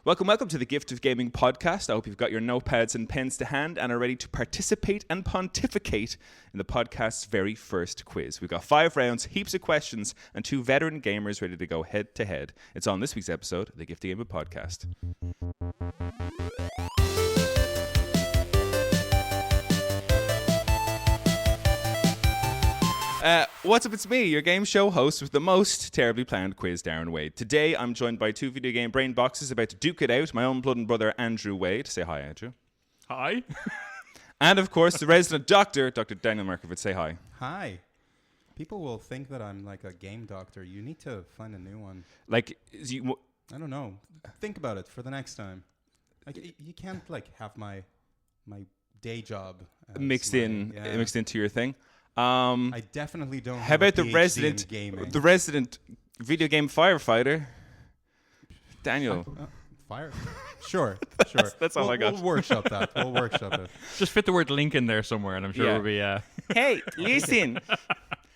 Welcome to the Gift of Gaming podcast. I hope you've got your notepads and pens to hand and are ready to participate and pontificate in the podcast's very first quiz. We've got 5 rounds, heaps of questions, and 2 veteran gamers ready to go head to head. It's on this week's episode of the Gift of Gaming podcast. What's up, it's me, your game show host with the most terribly planned quiz, Darren Wade. Today, I'm joined by 2 video game brain boxes about to duke it out, my own blood and brother, Andrew Wade. Say hi, Andrew. Hi. And, of course, the resident doctor, Dr. Daniel Markovitz. Say hi. Hi. People will think that I'm like a game doctor. You need to find a new one. Like, I don't know. Think about it for the next time. Like, you can't like have my day job mixed into your thing. I definitely don't. How about the resident video game firefighter, Daniel? Fire? Sure. That's all I got. We'll workshop that. Just fit the word link in there somewhere, and I'm sure it'll be. Hey, listen.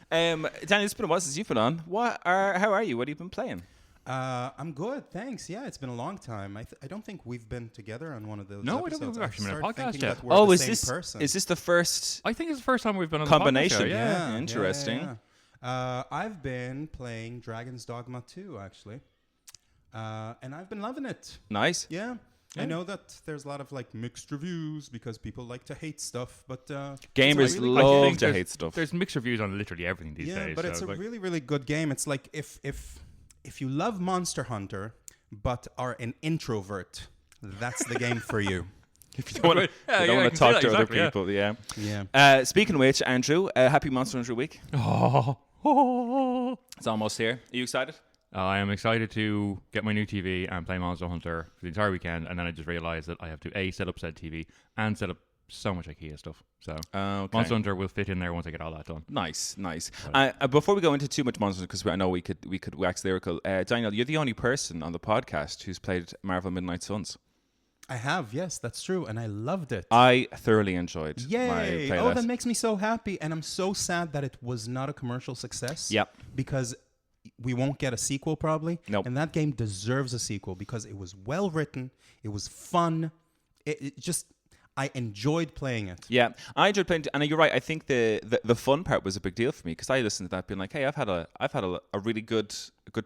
Daniel, it's been a while since you've been on. How are you? What have you been playing? I'm good, thanks. Yeah, it's been a long time. I don't think we've been together on one of those. No, episodes. I don't think we've actually been on a podcast yet. Is this the first? I think it's the first time we've been on combination. The podcast show, yeah. Interesting. Yeah. I've been playing Dragon's Dogma 2, actually, and I've been loving it. Nice. Yeah. I know that there's a lot of like mixed reviews because people like to hate stuff, but gamers love to hate stuff. There's mixed reviews on literally everything these days. Yeah, but it's a really, really good game. It's like if you love Monster Hunter but are an introvert, that's the game for you. If you don't want to talk to other people, yeah. Speaking of which, Andrew, happy Monster Hunter Week. It's almost here. Are you excited? I am excited to get my new TV and play Monster Hunter for the entire weekend, and then I just realized that I have to set up said TV and set up so much IKEA stuff. So Monster Hunter will fit in there once I get all that done. Nice. Before we go into too much Monster Hunter, because I know we could wax lyrical, Daniel, you're the only person on the podcast who's played Marvel Midnight Suns. I have, yes, that's true, and I loved it. I thoroughly enjoyed my Yay! play. Oh, that makes me so happy, and I'm so sad that it was not a commercial success. Yep. Because we won't get a sequel probably. Nope. And that game deserves a sequel because it was well written, it was fun, I enjoyed playing it. Yeah, I enjoyed playing it, and you're right. I think the fun part was a big deal for me because I listened to that being like, hey, I've had a really good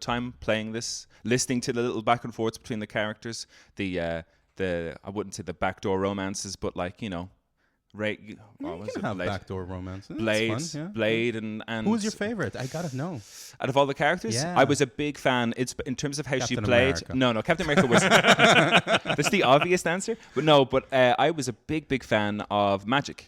time playing this, listening to the little back and forths between the characters, the I wouldn't say the backdoor romances, but like, you know, you can have backdoor romance. Blade and who's your favorite? I gotta know. Out of all the characters, I was a big fan. It's in terms of how Captain she played. America. No, Captain America was. That's the obvious answer. But no, I was a big fan of Magic,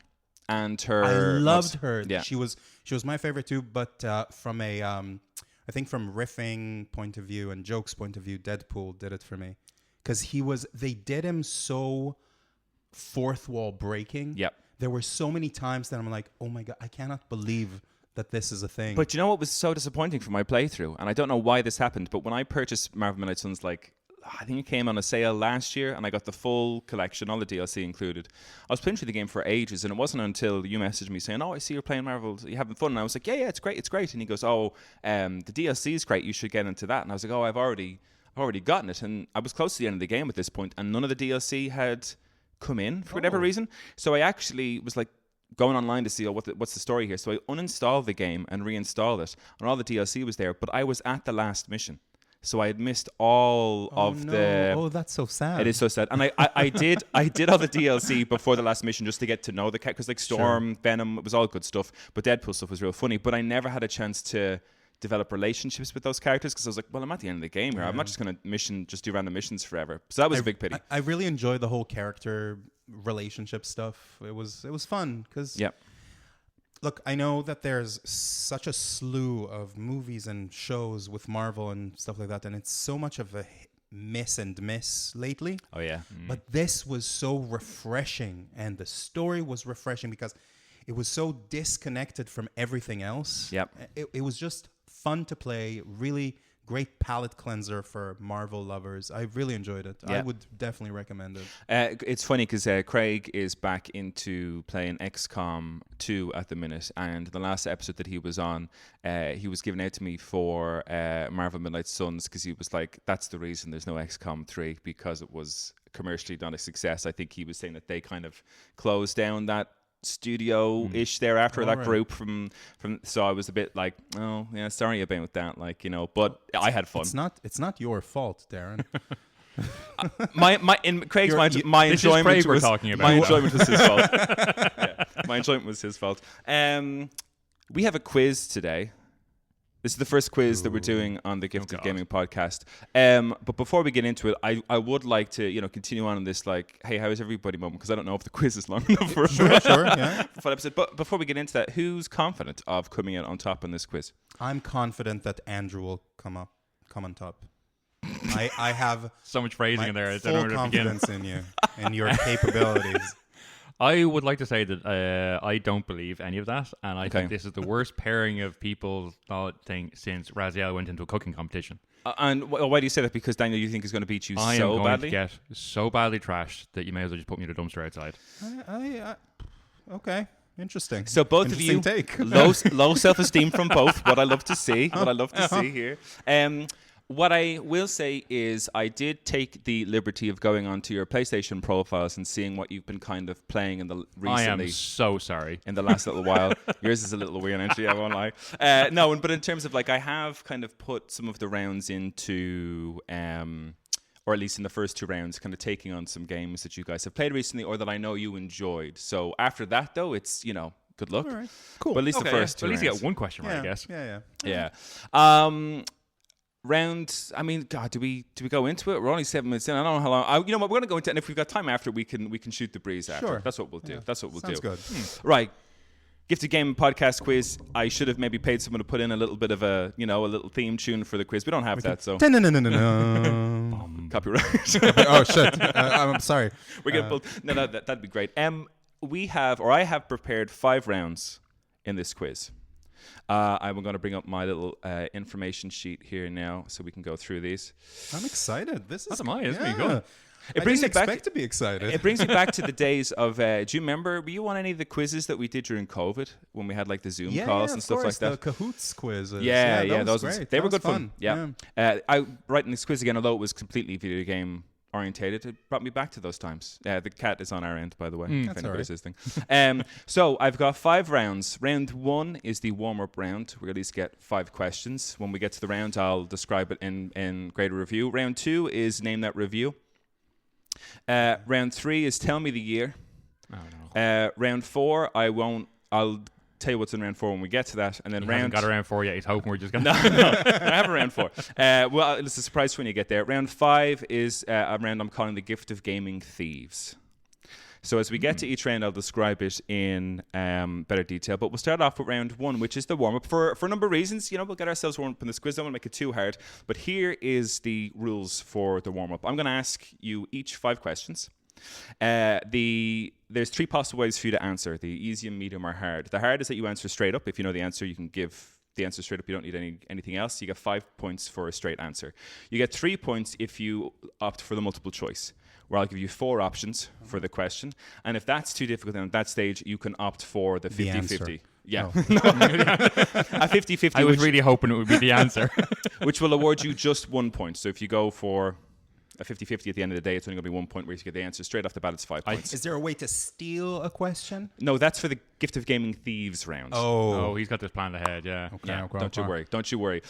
and her. I loved her. Yeah. She was my favorite too. But from a I think from riffing point of view and jokes point of view, Deadpool did it for me because they did him so fourth wall breaking. Yep. There were so many times that I'm like, oh my God, I cannot believe that this is a thing. But you know what was so disappointing for my playthrough? And I don't know why this happened, but when I purchased Marvel Midnight Suns, like, I think it came on a sale last year, and I got the full collection, all the DLC included. I was playing through the game for ages, and it wasn't until you messaged me saying, oh, I see you're playing Marvel, are you having fun? And I was like, yeah, it's great. And he goes, the DLC is great, you should get into that. And I was like, oh, I've already gotten it. And I was close to the end of the game at this point, and none of the DLC had come in for whatever reason. So I actually was like going online to see what's the story here. So I uninstalled the game and reinstalled it, and all the DLC was there, but I was at the last mission. So I had missed all the... Oh, that's so sad. It is so sad. And I did all the DLC before the last mission just to get to know the characters, like Storm, Venom, it was all good stuff, but Deadpool stuff was real funny. But I never had a chance to develop relationships with those characters because I was like, well, I'm at the end of the game here. I'm not just going to do random missions forever. So that was a big pity. I really enjoyed the whole character relationship stuff. It was fun because look, I know that there's such a slew of movies and shows with Marvel and stuff like that, and it's so much of a miss lately. Oh yeah. But this was so refreshing, and the story was refreshing because it was so disconnected from everything else. Yep. It was just fun to play, really great palate cleanser for Marvel lovers. I really enjoyed it. I would definitely recommend it. It's funny because Craig is back into playing XCOM 2 at the minute, and the last episode that he was on, he was giving out to me for Marvel Midnight Suns because he was like, that's the reason there's no XCOM 3, because it was commercially not a success. I think he was saying that they kind of closed down that studio-ish there after that group from so I was a bit like, oh yeah, sorry about that, like, you know, but I had fun. It's not your fault, Darren. In Craig's mind, my enjoyment was talking about. My enjoyment was his fault. My enjoyment was his fault. We have a quiz today. This is the first quiz that we're doing on the Gift of Gaming podcast. But before we get into it, I would like to, you know, continue on this, like, hey, how is everybody moment? Because I don't know if the quiz is long enough for sure, yeah. for episode. But before we get into that, who's confident of coming out on top in this quiz? I'm confident that Andrew will come on top. I have so much phrasing in there. Full confidence in you and your capabilities. I would like to say that I don't believe any of that, and I think this is the worst pairing of people thing since Raziel went into a cooking competition. And why do you say that? Because Daniel, you think he's going to beat you I so am going badly? to get so badly trashed that you may as well just put me in a dumpster outside. Okay. Interesting. So both of you, take. low self-esteem from both. What I love to see. What I love to see here. What I will say is I did take the liberty of going onto your PlayStation profiles and seeing what you've been kind of playing in the recently. I am so sorry. In the last little while. Yours is a little weird, actually, I won't lie. No, but in terms of, like, I have kind of put some of the rounds into, or at least in the first 2 rounds, kind of taking on some games that you guys have played recently or that I know you enjoyed. So after that, though, it's, you know, good luck. All right. Cool. But at least the first 2 At least rounds. you got one question right, I guess. Yeah. Round, I mean, God, do we go into it? We're only 7 minutes in. I don't know how long. You know what? We're going to go into it, and if we've got time after, we can shoot the breeze after. Sure. That's what we'll do. Yeah. That's what we'll Sounds do. good. Right. Gift of Gaming podcast quiz. I should have maybe paid someone to put in a little bit of a little theme tune for the quiz. We don't have that, so copyright. Oh shit! I'm sorry. We're gonna pull. No, that'd be great. I have prepared 5 rounds in this quiz. I'm going to bring up my little information sheet here now so we can go through these. I'm excited. This is That's mine. It's pretty good. I didn't expect to be excited. It brings me back to the days of, do you remember, were you on any of the quizzes that we did during COVID when we had like the Zoom calls and stuff like that? The Cahoots quizzes. Yeah, those ones, great. they were was good fun. Yeah. I writing this quiz again, although it was completely video game orientated, it brought me back to those times. The cat is on our end, by the way, if anybody's listening. So I've got 5 rounds. Round 1 is the warm-up round. We at least get 5 questions. When we get to the round, I'll describe it in greater review. Round 2 is Name That Review. Round 3 is Tell Me the Year. Oh, no. Round 4, I'll tell you what's in round 4 when we get to that, and then hasn't got a round 4 yet. He's hoping we're just gonna. No, I have a round 4. Well, it's a surprise when you get there. Round 5 is a round I'm calling the Gift of Gaming Thieves. So as we get to each round, I'll describe it in better detail. But we'll start off with round 1, which is the warm-up. For a number of reasons, we'll get ourselves warmed up in this quiz. I don't want to make it too hard. But here is the rules for the warm-up. I'm going to ask you each 5 questions. There's 3 possible ways for you to answer: the easy, medium, or hard. The hard is that you answer straight up. If you know the answer, you can give the answer straight up. You don't need anything else. You get 5 points for a straight answer. You get 3 points if you opt for the multiple choice, where I'll give you 4 options for the question. And if that's too difficult, then at that stage, you can opt for the 50-50. Yeah. Oh. A 50-50. I was really hoping it would be the answer. Which will award you just 1 point. So if you go for a 50-50 at the end of the day, it's only going to be 1 point. Where you get the answer straight off the bat, it's 5 points. Is there a way to steal a question? No, that's for the Gift of Gaming Thieves round. Oh, he's got this planned ahead. Yeah. Okay. Yeah, Okay. Don't you worry.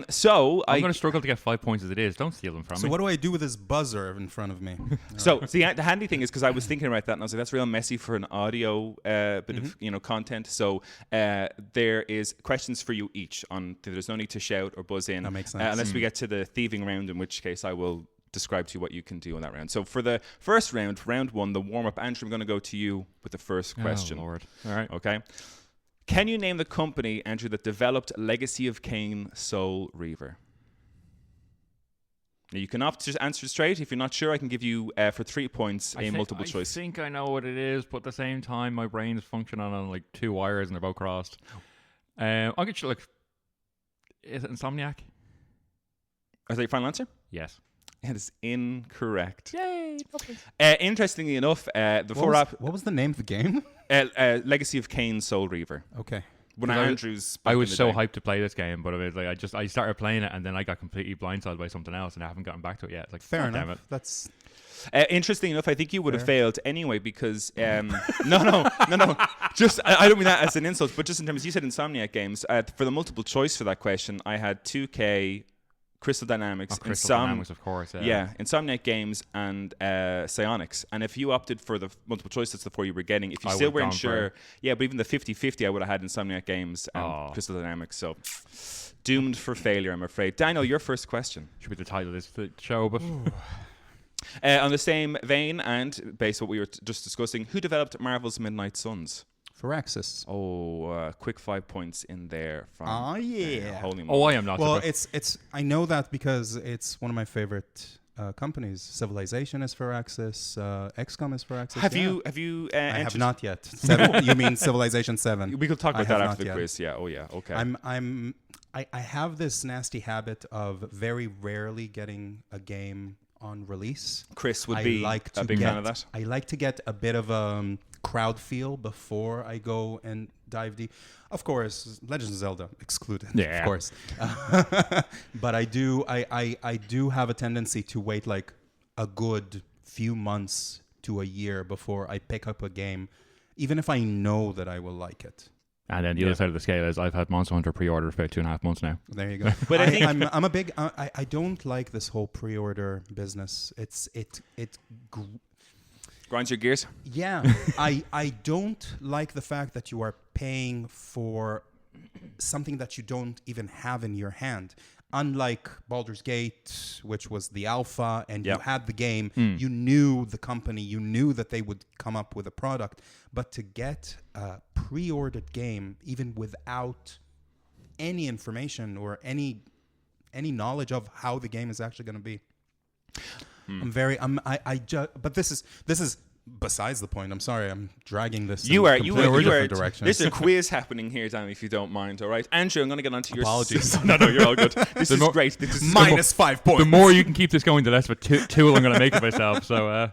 So I'm going to struggle to get 5 points as it is. Don't steal them from me. So what do I do with this buzzer in front of me? So the handy thing is, because I was thinking about that, and I was like, that's real messy for an audio bit of content. So there is questions for you each. There's no need to shout or buzz in. That makes sense. Unless we get to the thieving round, in which case I will describe to you what you can do in that round. So for the first round 1, the warm-up, Andrew, I'm going to go to you with the first question. Oh, Lord. All right. Okay. Can you name the company, Andrew, that developed Legacy of Kain Soul Reaver? Now, you can opt to answer straight. If you're not sure, I can give you, for 3 points, multiple choice. I think I know what it is, but at the same time, my brain is functioning on like 2 wires and they're both crossed. I'll get you, like, is it Insomniac? Is that your final answer? Yes. It is incorrect. Yay! Interestingly enough, what was the name of the game? Legacy of Kain Soul Reaver. Okay. When Andrews, I was so hyped to play this game, but I was like, I started playing it and then I got completely blindsided by something else, and I haven't gotten back to it yet. It's like, fair enough. Damn it. That's interesting enough. I think you would have failed anyway because no. Just I don't mean that as an insult, but just in terms, you said Insomniac games. For the multiple choice for that question, I had 2K. Crystal Dynamics, Dynamics, of course. Yeah, Insomniac Games and Psyonix. And if you opted for the multiple choice, that's the 4 you were getting. If you still weren't sure, but even the 50-50, I would have had Insomniac Games and Crystal Dynamics. So doomed for failure, I'm afraid. Daniel, your first question. Should be the title of this show, but on the same vein and based on what we were just discussing, who developed Marvel's Midnight Suns? Firaxis. Quick 5 points in there from holy moly. I am not. Well, it's I know that because it's one of my favorite companies. Civilization is Firaxis. XCOM is Firaxis. Have you? I have not yet. 7, you mean Civilization 7? We could talk about that after the quiz. Yeah. Oh yeah. Okay. I have this nasty habit of very rarely getting a game on release. Chris would be a big fan of that. I like to get a bit of crowd feel before I go and dive deep. Of course, Legend of Zelda excluded. Yeah. Of course. But I do have a tendency to wait like a good few months to a year before I pick up a game, even if I know that I will like it. And then the other side of the scale is I've had Monster Hunter pre-order for about 2.5 months now. There you go. But I think I'm a big. I don't like this whole pre-order business. It grinds your gears. Yeah, I don't like the fact that you are paying for something that you don't even have in your hand. Unlike Baldur's Gate, which was the alpha, and you had the game, you knew the company, you knew that they would come up with a product. But to get a pre-ordered game, even without any information or any knowledge of how the game is actually going to be, but this is besides the point. I'm sorry, I'm dragging this. You are. Different directions. There's a quiz happening here, Dan, if you don't mind. All right, Andrew, I'm going to get onto your apologies. No, you're all good. This is great. This is minus 5 points. The more you can keep this going, the less of a tool I'm going to make of myself. So,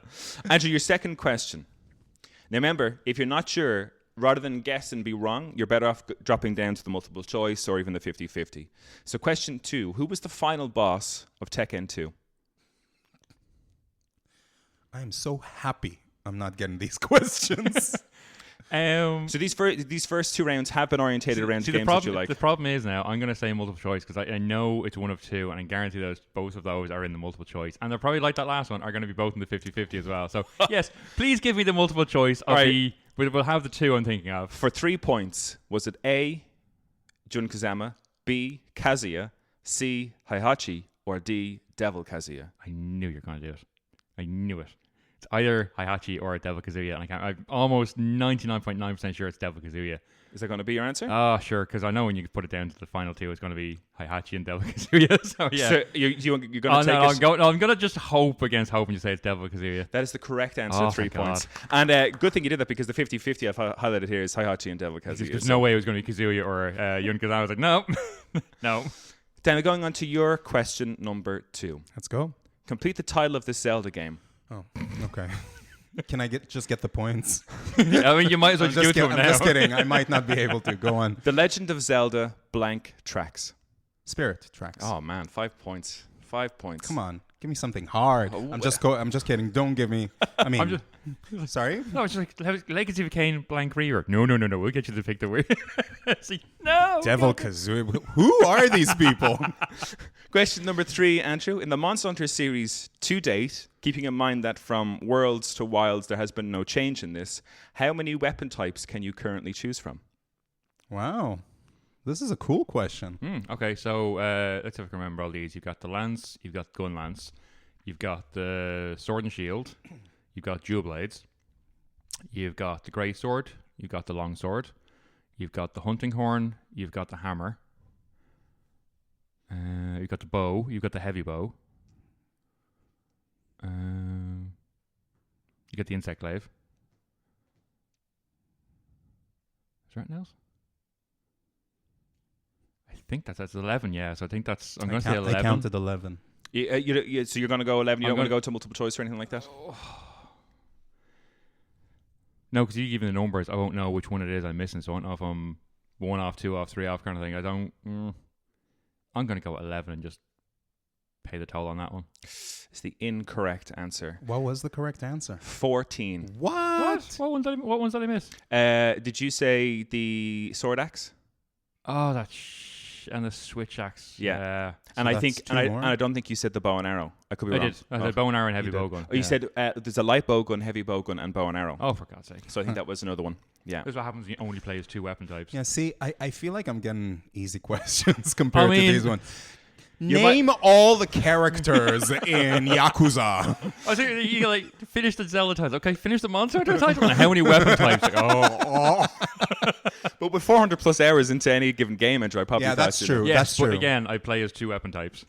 Andrew, your second question. Now, remember, if you're not sure, rather than guess and be wrong, you're better off dropping down to the multiple choice or even the 50-50. So, question 2: who was the final boss of Tekken 2? I am so happy I'm not getting these questions. So these first 2 rounds have been orientated around games that you like. The problem is now I'm going to say multiple choice because I know it's one of 2, and I guarantee both of those are in the multiple choice, and they're probably like that last one are going to be both in the 50-50 as well. So yes, please give me the multiple choice. We'll have the 2 I'm thinking of. For 3 points, was it A, Jun Kazama, B, Kazuya, C, Heihachi, or D, Devil Kazuya? I knew you were going to do it. I knew it. It's either Heihachi or Devil Kazuya, and I'm almost 99.9% sure it's Devil Kazuya. Is that going to be your answer? Oh, sure, because I know when you put it down to the final 2, it's going to be Heihachi and Devil Kazuya. So yeah, so you're going to take it? I'm going to just hope against hope and you say it's Devil Kazuya. That is the correct answer. 3 points. And good thing you did that because the 50-50 I've highlighted here is Heihachi and Devil Kazuya. There's no way it was going to be Kazuya or Yun Kazama. I was like, no, no. Then going on to your question number 2. Let's go. Complete the title of this Zelda game. Oh, okay. Can I get the points? I mean, you might as well just give it to him now. I'm just kidding. I might not be able to. Go on. The Legend of Zelda blank tracks. Spirit tracks. Oh man, 5 points. 5 points. Come on, give me something hard. I'm just kidding. Don't give me. I mean, sorry. No, it's just like Legacy of Kain blank reader. No. We'll get you to pick the word. See, no. Devil Kazuya. Who are these people? Question number 3, Andrew. In the Monster Hunter series to date, keeping in mind that from Worlds to Wilds there has been no change in this, how many weapon types can you currently choose from? Wow. This is a cool question. Okay, so let's see if I can remember all these. You've got the lance, you've got gun lance, you've got the sword and shield, you've got dual blades, you've got the great sword, you've got the long sword, you've got the hunting horn, you've got the hammer, you've got the bow, you've got the heavy bow, you get the insect glaive. Is there anything else? I think that's 11. Yeah, so I think that's. I'm going to say 11. I counted 11. So you're going to go 11. You don't want to go to multiple choice or anything like that. No, because you give me the numbers, I won't know which one it is I'm missing. So I don't know if I'm 1 off, 2 off, 3 off kind of thing. I'm going to go with 11 and just pay the toll on that one. It's the incorrect answer. What was the correct answer? 14. What? What ones did I miss? Did you say the sword axe? Oh, and the switch axe. Yeah. So and I don't think you said the bow and arrow. I could be wrong. I did. I said bow and arrow and heavy bow gun. Oh, you said there's a light bow gun, heavy bow gun, and bow and arrow. Oh, for God's sake. So I think that was another one. Yeah. This is what happens when you only play as 2 weapon types. Yeah, see, I feel like I'm getting easy questions compared to these ones. Name all the characters in Yakuza. I was thinking you like finish the Zelda titles. Okay, finish the Monster Hunter title. How many weapon types? Like, But with 400 plus hours into any given game, Andrew, I probably that's true. Yes, that's but true. again, I play as 2 weapon types.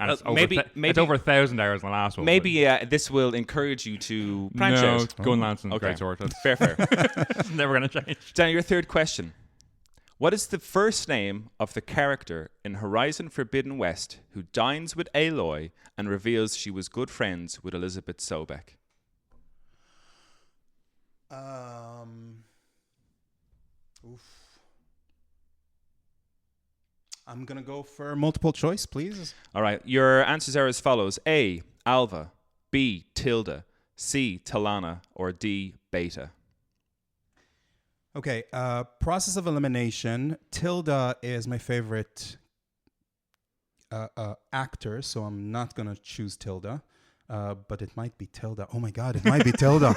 And it's maybe it's over 1,000 hours in the last one. Maybe this will encourage you to branch out. Gun lance and Okay. great sword. Fair. It's never going to change. Dan, your third question. What is the first name of the character in Horizon Forbidden West who dines with Aloy and reveals she was good friends with Elizabeth Sobek? I'm going to go for multiple choice, please. All right. Your answers are as follows. A, Alva. B, Tilda. C, Talana. Or D, Beta. Okay, process of elimination. Tilda is my favorite actor, so I'm not going to choose Tilda. But it might be Tilda. Oh my God, it might be Tilda.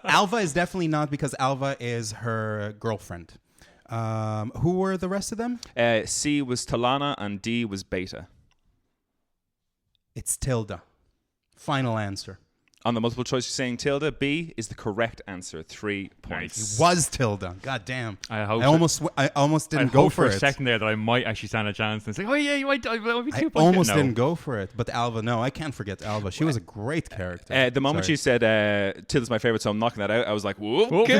Alva is definitely not, because Alva is her girlfriend. Who were the rest of them? C was Talana and D was Beta. It's Tilda. Final answer. On the multiple choice, you're saying Tilda. B is the correct answer. 3 points. It was Tilda. God damn. I almost didn't go for it. A second there that I might actually stand a chance and say, oh yeah, you might. That would be 2 points. I almost didn't go for it, but Alva, no, I can't forget Alva. She was a great character. The moment you said Tilda's my favorite, so I'm knocking that out, I was like, whoa. Okay.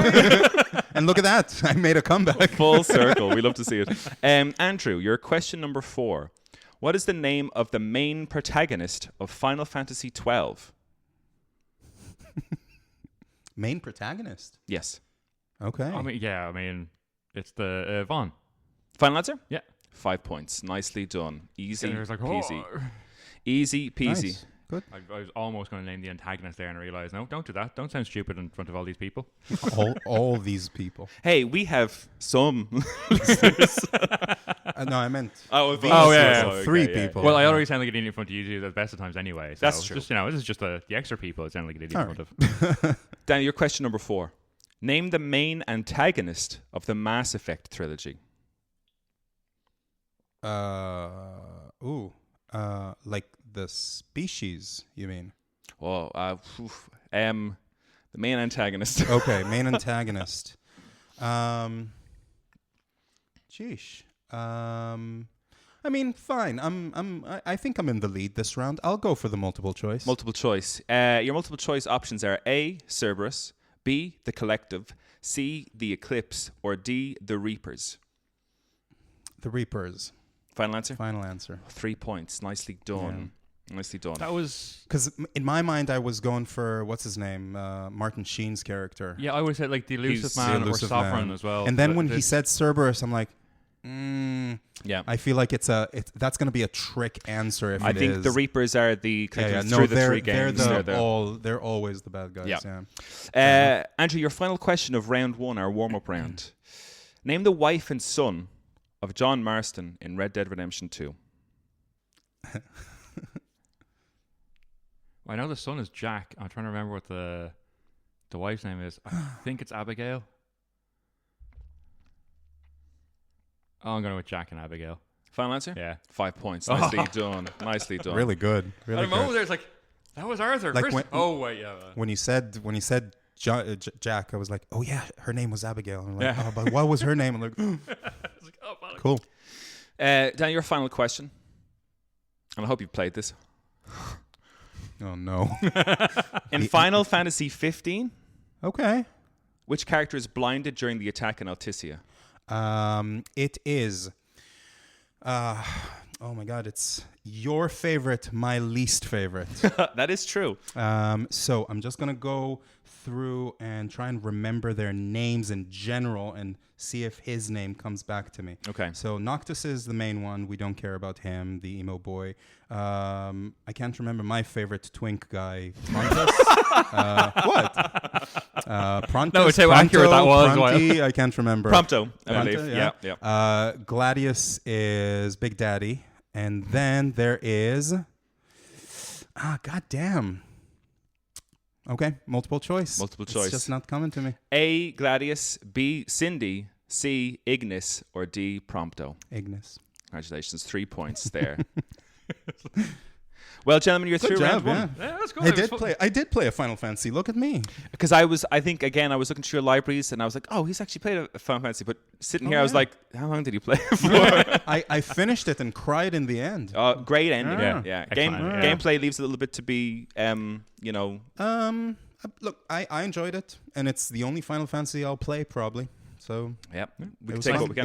And look at that. I made a comeback. Full circle. We love to see it. Andrew, your question number 4. What is the name of the main protagonist of Final Fantasy XII? Main protagonist? Yes. Okay. I mean, it's the Vaughn. Final answer? Yeah. 5 points. Nicely done. Easy peasy. Oh. Easy peasy. Nice. Good. I was almost going to name the antagonist there and realize, no, don't do that. Don't sound stupid in front of all these people. all these people. Hey, we have some listeners. No, I meant. Yeah. 3 people. Well, I already sound like an idiot in front of you two at the best of times anyway. So that's true. Just, this is just the extra people I sound like an idiot in front of. Danny, your question number 4. Name the main antagonist of the Mass Effect trilogy. Like the species, you mean? Oh, the main antagonist. Okay, main antagonist. Sheesh. I mean, fine. I think I'm in the lead this round. I'll go for the multiple choice. Multiple choice. Your multiple choice options are A, Cerberus, B, the Collective, C, the Eclipse, or D, the Reapers. The Reapers. Final answer? Final answer. 3 points. Nicely done. Yeah. Nicely done. That was... Because in my mind, I was going for, what's his name? Martin Sheen's character. Yeah, I always said like the Elusive Man or Sovereign as well. And then when he said Cerberus, I'm like, yeah. I feel like that's going to be a trick answer if I think the Reapers are the through the 3 games. They're always the bad guys. Yeah. Andrew, your final question of round 1, our warm-up round. Name the wife and son of John Marston in Red Dead Redemption 2. I know the son is Jack. I'm trying to remember what the wife's name is. I think it's Abigail. Oh, I'm going with Jack and Abigail. Final answer? Yeah. 5 points. Nicely done. Nicely done. Really good. Really at a moment there's like, that was Arthur. Like when you said Jack, I was like, oh yeah, her name was Abigail. And I'm like, oh, but what was her name? I'm like, cool. Dan, your final question. And I hope you've played this. Oh no. In Final Fantasy 15, okay, which character is blinded during the attack on Alticia? It is Oh my God, it's your favorite, my least favorite. That is true. So I'm just going to go through and try and remember their names in general and see if his name comes back to me. Okay. So Noctis is the main one. We don't care about him, the emo boy. I can't remember my favorite twink guy. Prontus? What? Prontus, No, it's how accurate that was. Pronti, I can't remember. Prompto, I Pronto, believe. Yeah. Gladius is Big Daddy. And then there is... goddamn. Okay, multiple choice. Multiple choice. It's just not coming to me. A, Gladius. B, Cindy. C, Ignis. Or D, Prompto. Ignis. Congratulations, 3 points there. Well, gentlemen, you're through round one. Yeah, that's good. I did play a Final Fantasy. Look at me. Because I was looking through your libraries and I was like, oh, he's actually played a Final Fantasy. But sitting here, I was like, how long did he play for? I finished it and cried in the end. Great ending. Yeah. Gameplay leaves a little bit to be, Look, I enjoyed it, and it's the only Final Fantasy I'll play probably. So it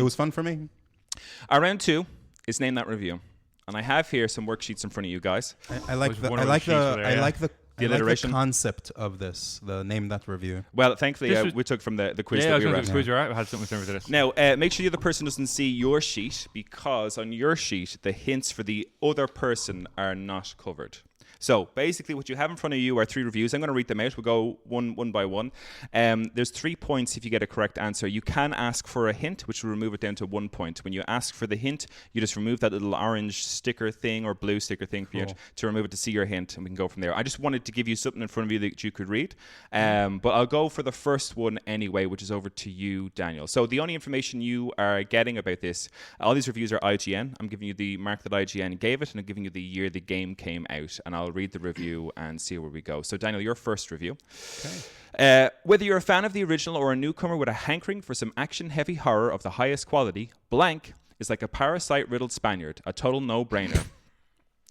was fun for me. Our round 2 is Name That Review. And I have here some worksheets in front of you guys. I like the concept of this, the Name That Review. Well, thankfully, we took from the quiz that we were at. I had something similar to this. Now, make sure the other person doesn't see your sheet, because on your sheet, the hints for the other person are not covered. So basically what you have in front of you are 3 reviews. I'm going to read them out. We'll go one by one. There's 3 points if you get a correct answer. You can ask for a hint, which will remove it down to 1 point. When you ask for the hint, you just remove that little orange sticker thing or blue sticker thing for you to remove it to see your hint, and we can go from there. I just wanted to give you something in front of you that you could read. But I'll go for the first one anyway, which is over to you, Daniel. So the only information you are getting about this, all these reviews are IGN. I'm giving you the mark that IGN gave it, and I'm giving you the year the game came out, and I'll read the review and see where we go. So Daniel, your first review. Okay. Whether you're a fan of the original or a newcomer with a hankering for some action-heavy horror of the highest quality, Blank is like a parasite-riddled Spaniard, a total no-brainer.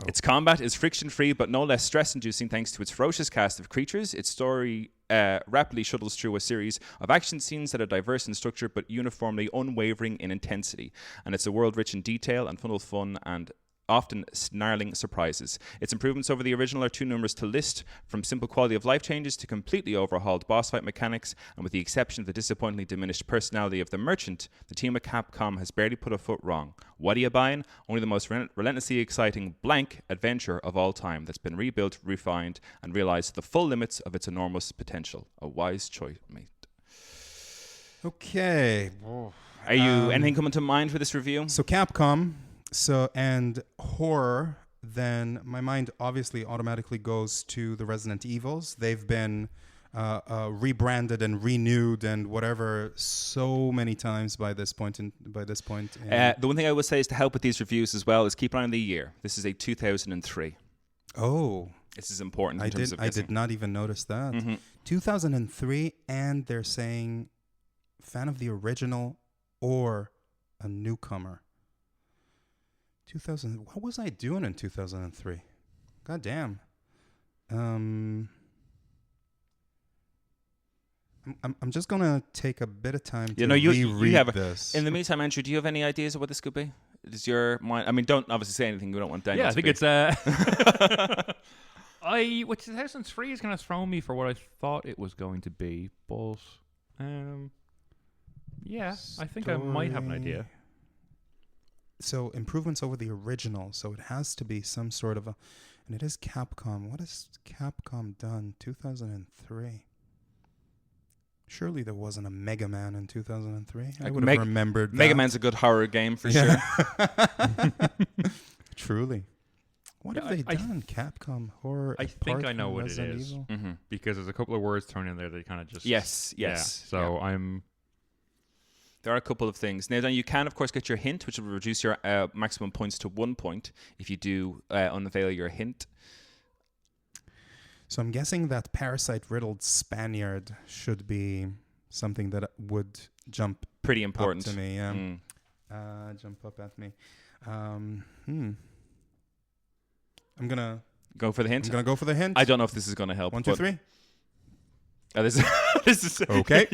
Its combat is friction-free but no less stress-inducing thanks to its ferocious cast of creatures. Its story rapidly shuttles through a series of action scenes that are diverse in structure but uniformly unwavering in intensity. And it's a world rich in detail and full of fun and often snarling surprises. Its improvements over the original are too numerous to list, from simple quality of life changes to completely overhauled boss fight mechanics, and with the exception of the disappointingly diminished personality of the merchant, the team at Capcom has barely put a foot wrong. What are you buying? Only the most relentlessly exciting blank adventure of all time that's been rebuilt, refined, and realized the full limits of its enormous potential. A wise choice, mate. Okay. Are you anything coming to mind for this review? So Capcom... and horror, then my mind obviously automatically goes to the Resident Evils. They've been rebranded and renewed and whatever so many times by this point. The one thing I would say is to help with these reviews as well is keep an eye on the year. This is a 2003. Oh. This is important in terms of guessing. I did not even notice that. Mm-hmm. 2003, and they're saying fan of the original or a newcomer. 2000. What was I doing in 2003? God damn. I'm just gonna take a bit of time to reread this. In the meantime, Andrew, do you have any ideas of what this could be? Does your mind? I mean, don't obviously say anything. We don't want Daniel. Yeah, I think it's 2003 is kind of thrown me for what I thought it was going to be, but yeah, I think I might have an idea. So improvements over the original. So it has to be some sort of and it is Capcom. What has Capcom done? 2003. Surely there wasn't a Mega Man in 2003. I would have remembered that. Mega Man's a good horror game for sure. Truly. What have they done? Capcom horror. I think I know what it is. Mm-hmm. Because there's a couple of words thrown in there that kind of just... Yes. Yeah, so I'm... There are a couple of things. Now, then you can, of course, get your hint, which will reduce your maximum points to 1 point if you do unveil your hint. So I'm guessing that parasite-riddled Spaniard should be something that would jump pretty important up to me. Jump up at me. I'm gonna go for the hint. I'm gonna go for the hint. I don't know if this is gonna help. 1, 2, 3. This is Okay.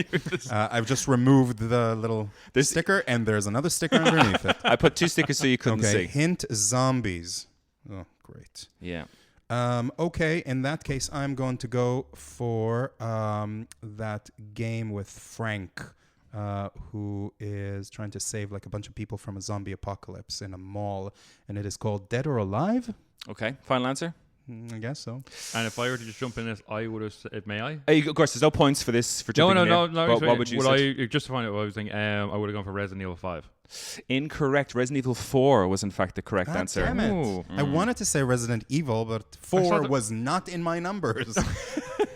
I've just removed the little sticker, and there's another sticker underneath it. I put 2 stickers so you couldn't see. Hint: zombies. Oh, great. Yeah. Okay, in that case, I'm going to go for that game with Frank, who is trying to save like a bunch of people from a zombie apocalypse in a mall, and it is called Dead or Alive. Okay, final answer? I guess so. And if I were to just jump in this, I would have said, may I? Of course, there's no points for this. For jumping in. No. What would you say? Just to find out what I was thinking, I would have gone for Resident Evil 5. Incorrect. Resident Evil 4 was in fact the correct answer. Damn it. I wanted to say Resident Evil, but 4 was not in my numbers.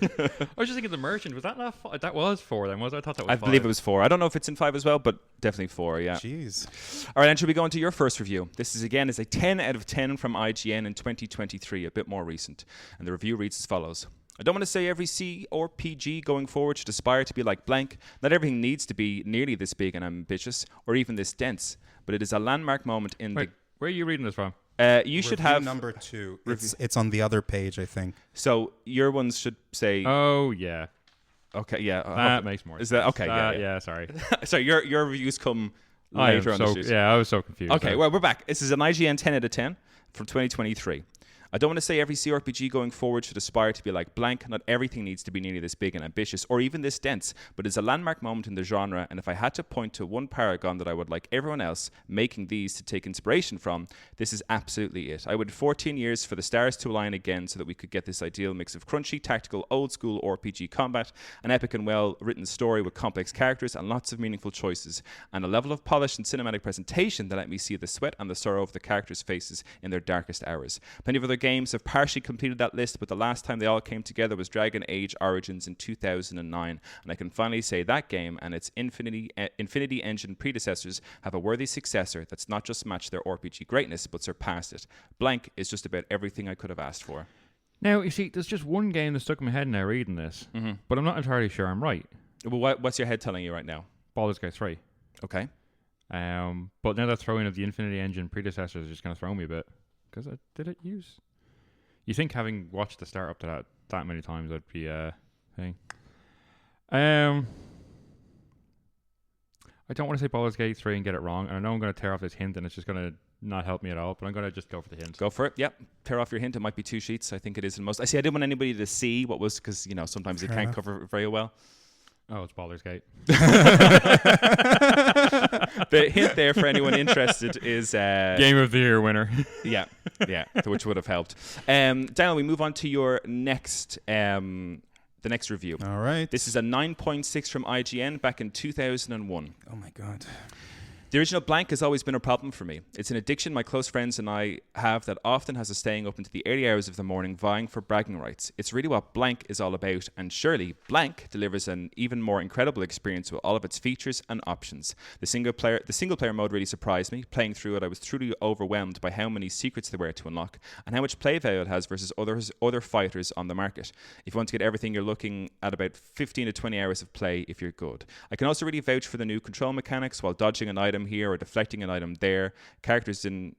I was just thinking The Merchant. Was that not 5? That was 4 then, was it? I thought that was 5. I believe it was 4. I don't know if it's in 5 as well, but definitely 4, yeah. Jeez. All right, and should we go into your first review? This is again is a 10 out of 10 from IGN in 2023, a bit more recent. And the review reads as follows. I don't want to say every C or PG going forward should aspire to be like blank. Not everything needs to be nearly this big and ambitious or even this dense, but it is a landmark moment in Wait, where are you reading this from? You should have number 2. It's on the other page, I think. So your ones should say. Oh yeah. Okay, yeah. That makes more sense. Is that okay? Yeah. Sorry. Sorry, your reviews come later on the shoot. Yeah, I was so confused. Okay, well we're back. This is an IGN 10 out of 10 from 2023. I don't want to say every CRPG going forward should aspire to be like blank. Not everything needs to be nearly this big and ambitious or even this dense, but it's a landmark moment in the genre, and if I had to point to one paragon that I would like everyone else making these to take inspiration from, this is absolutely it. I waited 14 years for the stars to align again so that we could get this ideal mix of crunchy, tactical, old school RPG combat, an epic and well-written story with complex characters and lots of meaningful choices, and a level of polish and cinematic presentation that let me see the sweat and the sorrow of the characters' faces in their darkest hours. Plenty of other games have partially completed that list, but the last time they all came together was Dragon Age Origins in 2009, and I can finally say that game and its Infinity Engine predecessors have a worthy successor that's not just matched their RPG greatness, but surpassed it. Blank is just about everything I could have asked for. Now, you see, there's just one game that stuck in my head now reading this, but I'm not entirely sure I'm right. Well, what's your head telling you right now? Baldur's Gate 3. Okay. But now that throwing of the Infinity Engine predecessors is just going to throw me a bit. Because did it use... You think having watched the start up to that many times, that'd be a thing. I don't want to say Baldur's Gate 3 and get it wrong. And I know I'm going to tear off this hint and it's just going to not help me at all. But I'm going to just go for the hint. Go for it. Yep. Tear off your hint. It might be 2 sheets. I think it is in most. I didn't want anybody to see what was, because, sometimes you can't cover it very well. Oh, it's Baldur's Gate. The hint there for anyone interested is... Game of the Year winner. yeah, which would have helped. Daniel, we move on to your next... the next review. All right. This is a 9.6 from IGN back in 2001. Oh, my God. The original blank has always been a problem for me. It's an addiction my close friends and I have that often has us staying up into the early hours of the morning vying for bragging rights. It's really what blank is all about, and surely blank delivers an even more incredible experience with all of its features and options. The single player mode really surprised me. Playing through it, I was truly overwhelmed by how many secrets there were to unlock and how much play value it has versus other fighters on the market. If you want to get everything, you're looking at about 15 to 20 hours of play if you're good. I can also really vouch for the new control mechanics while dodging an item here or deflecting an item there. Characters in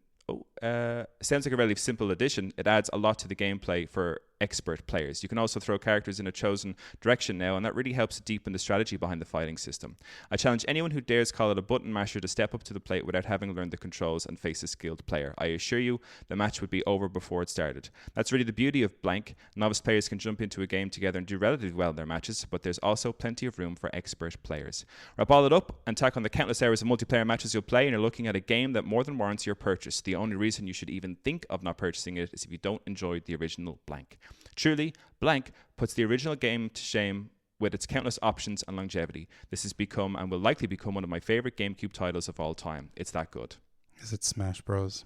sounds like a relatively simple addition. It adds a lot to the gameplay for expert players. You can also throw characters in a chosen direction now, and that really helps to deepen the strategy behind the fighting system. I challenge anyone who dares call it a button masher to step up to the plate without having learned the controls and face a skilled player. I assure you, the match would be over before it started. That's really the beauty of blank. Novice players can jump into a game together and do relatively well in their matches, but there's also plenty of room for expert players. Wrap all it up and tack on the countless hours of multiplayer matches you'll play, and you're looking at a game that more than warrants your purchase. The only reason you should even think of not purchasing it is if you don't enjoy the original blank. Truly, blank puts the original game to shame with its countless options and longevity. This has become and will likely become one of my favorite GameCube titles of all time. It's that good. Is it Smash Bros?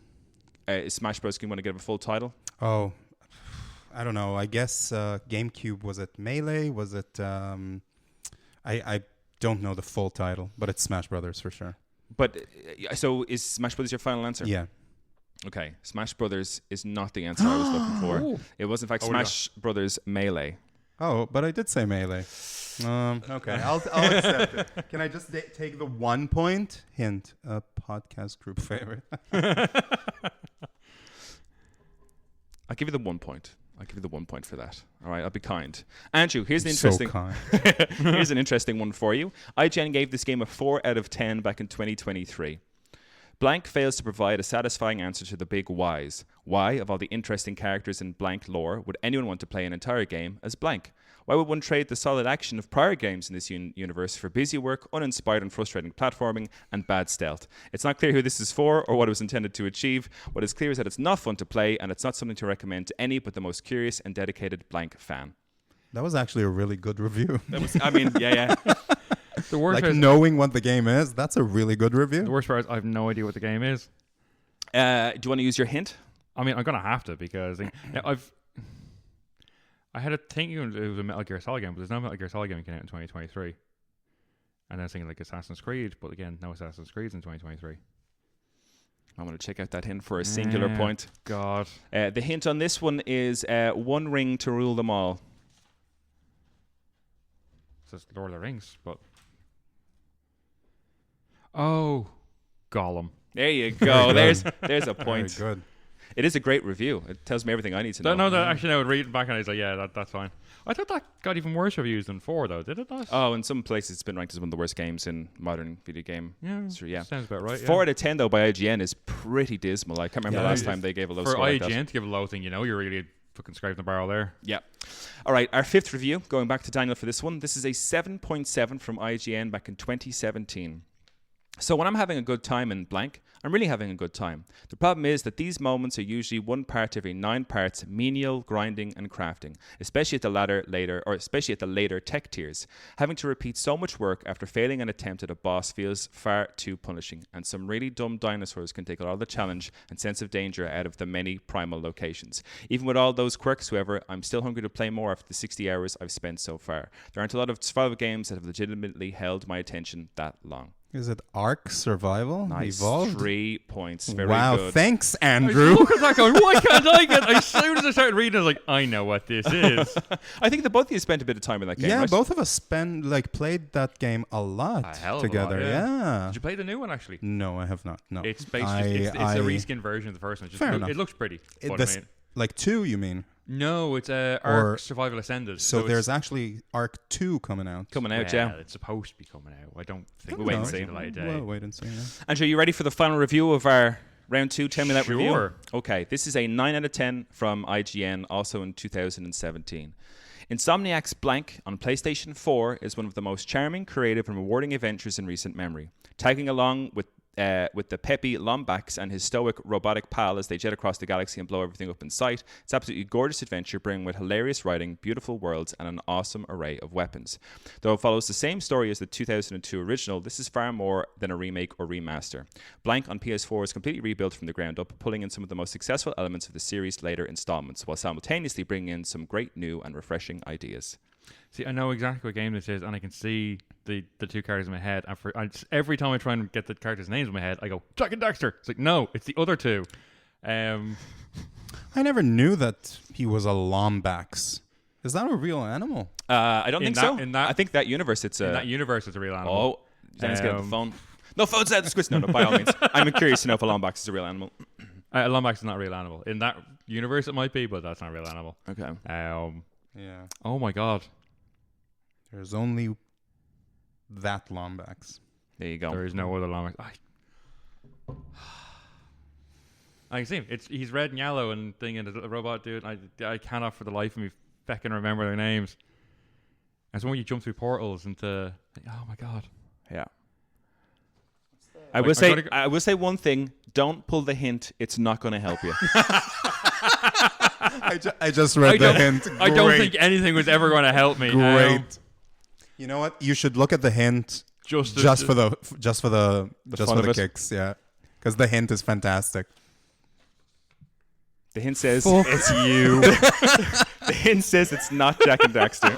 Is Smash Bros? Do you want to give a full title? Oh, I don't know. I guess GameCube, was it Melee? Was it... I don't know the full title, but it's Smash Brothers for sure. But, so is Smash Brothers your final answer? Yeah. Okay, Smash Brothers is not the answer I was looking for. It was in fact Smash Brothers Melee. Oh, but I did say Melee. Okay, I'll accept it. Can I just take the 1 point? Hint, a podcast group favorite. I'll give you the 1 point. I'll give you the 1 point for that. All right, I'll be kind. Andrew, here's here's an interesting one for you. IGN gave this game a 4 out of 10 back in 2023. Blank fails to provide a satisfying answer to the big whys. Why, of all the interesting characters in blank lore, would anyone want to play an entire game as blank? Why would one trade the solid action of prior games in this universe for busy work, uninspired and frustrating platforming, and bad stealth? It's not clear who this is for or what it was intended to achieve. What is clear is that it's not fun to play, and it's not something to recommend to any but the most curious and dedicated blank fan. That was actually a really good review. Yeah. The worst like knowing what the game is, that's a really good review. The worst part is I have no idea what the game is. Do you want to use your hint? I mean, I'm gonna have to because I had a thinking it was a Metal Gear Solid game, but there's no Metal Gear Solid game that came out in 2023. And I was thinking like Assassin's Creed, but again, no Assassin's Creed in 2023. I want to check out that hint for a singular point. God. The hint on this one is one ring to rule them all. It's just Lord of the Rings, but... Oh, Gollum. There you go. There's a point. Very good. It is a great review. It tells me everything I need to know. No, actually, I would read it back and I was like, yeah, that's fine. I thought that got even worse reviews than 4, though. Did it not? Oh, in some places it's been ranked as one of the worst games in modern video game history. Yeah, sounds about right. 4 out of 10 though by IGN is pretty dismal. I can't remember the last time they gave a low score like that. For IGN to give a low thing, you're really fucking scraping the barrel there. Yeah. All right, our 5th review, going back to Daniel for this one. This is a 7.7 from IGN back in 2017. So when I'm having a good time in blank, I'm really having a good time. The problem is that these moments are usually one part every 9 parts, menial, grinding, and crafting, especially at the later tech tiers. Having to repeat so much work after failing an attempt at a boss feels far too punishing, and some really dumb dinosaurs can take a lot of the challenge and sense of danger out of the many primal locations. Even with all those quirks, however, I'm still hungry to play more after the 60 hours I've spent so far. There aren't a lot of survival games that have legitimately held my attention that long. Is it Ark Survival? Nice. Evolved? 3 points. Very wow, good. Thanks, Andrew. Look at that going, why can't I get... As soon as I started reading, I was like, I know what this is. I think that both of you spent a bit of time in that game, yeah, right? both of us played that game a lot together. Yeah. Did you play the new one, actually? No, I have not. No. It's basically it's a reskin version of the first one. It looks pretty. Like 2, you mean? No, it's Ark Survival Ascended. So there's actually Ark 2 coming out. Yeah. It's supposed to be coming out. I don't think we'll wait and see. Well, wait and see. Yeah. Andrew, you ready for the final review of our round 2? Tell me that review. Sure. Okay, this is a 9 out of 10 from IGN, also in 2017. Insomniac's Blank on PlayStation 4 is one of the most charming, creative, and rewarding adventures in recent memory. Tagging along with the peppy Lombax and his stoic robotic pal as they jet across the galaxy and blow everything up in sight. It's an absolutely gorgeous adventure, bringing with hilarious writing, beautiful worlds, and an awesome array of weapons. Though it follows the same story as the 2002 original, this is far more than a remake or remaster. Blank on PS4 is completely rebuilt from the ground up, pulling in some of the most successful elements of the series' later installments, while simultaneously bringing in some great new and refreshing ideas. See, I know exactly what game this is, and I can see the 2 characters in my head. And every time I try and get the characters' names in my head, I go, Jak and Daxter. It's like, no, it's the other 2. I never knew that he was a Lombax. Is that a real animal? I don't think so. I think that universe, it's in that universe, it's a real animal. Oh, Dan's getting the phone. No, phone's out of the squid. No, by all means. I'm curious to know if a Lombax is a real animal. A Lombax is not a real animal. In that universe, it might be, but that's not a real animal. Okay. Yeah. Oh, my God. There's only that Lombax. There you go. There is no other Lombax. I can see him. He's red and yellow and thing, and a robot dude. I cannot for the life of me feckin' remember their names. It's when you jump through portals into... Oh, my God. Yeah. I will say one thing. Don't pull the hint. It's not going to help you. I just read the hint. Great. I don't think anything was ever going to help me. Great. You know what? You should look at the hint just for the kicks, yeah. Because the hint is fantastic. The hint says it's you. The hint says it's not Jak and Daxter.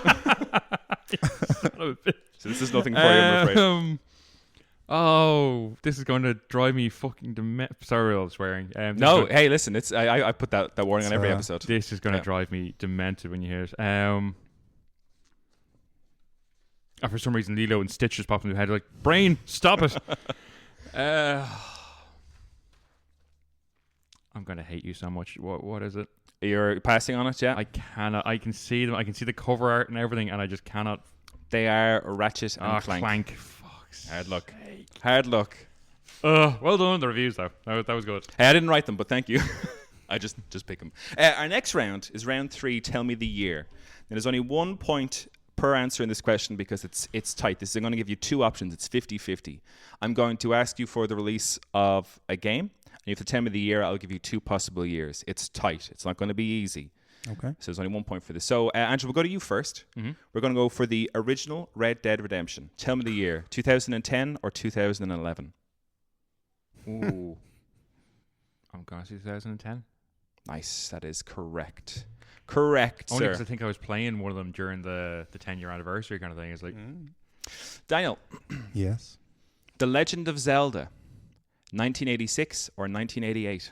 So this is nothing for you, I'm afraid. Oh, this is going to drive me fucking sorry, I'm swearing. Hey, listen, it's I put that warning on every episode. This is going to drive me demented when you hear it. For some reason, Lilo and Stitch just popped in my head. Like, brain, stop it. I'm going to hate you so much. What is it? You're passing on it, yeah? I cannot. I can see them. I can see the cover art and everything, and I just cannot. They are Ratchet and Clank. Clank. Fuck's Hard luck. sake. Hard luck. Well done on the reviews, though. That was good. Hey, I didn't write them, but thank you. I just pick them. Our next round is round 3, Tell Me the Year. Now, there's only 1 point per answer in this question because it's tight. I'm going to give you 2 options. It's 50-50. I'm going to ask you for the release of a game. And if you tell me the year, I'll give you 2 possible years. It's tight. It's not going to be easy. Okay. So there's only 1 point for this. So, Andrew, we'll go to you first. Mm-hmm. We're going to go for the original Red Dead Redemption. Tell me the year. 2010 or 2011? Ooh. I'm going to say 2010. Nice. That is correct. Correct, Only sir. because I think I was playing one of them during the 10-year anniversary kind of thing. It's like... Daniel. Yes. The Legend of Zelda. 1986 or 1988?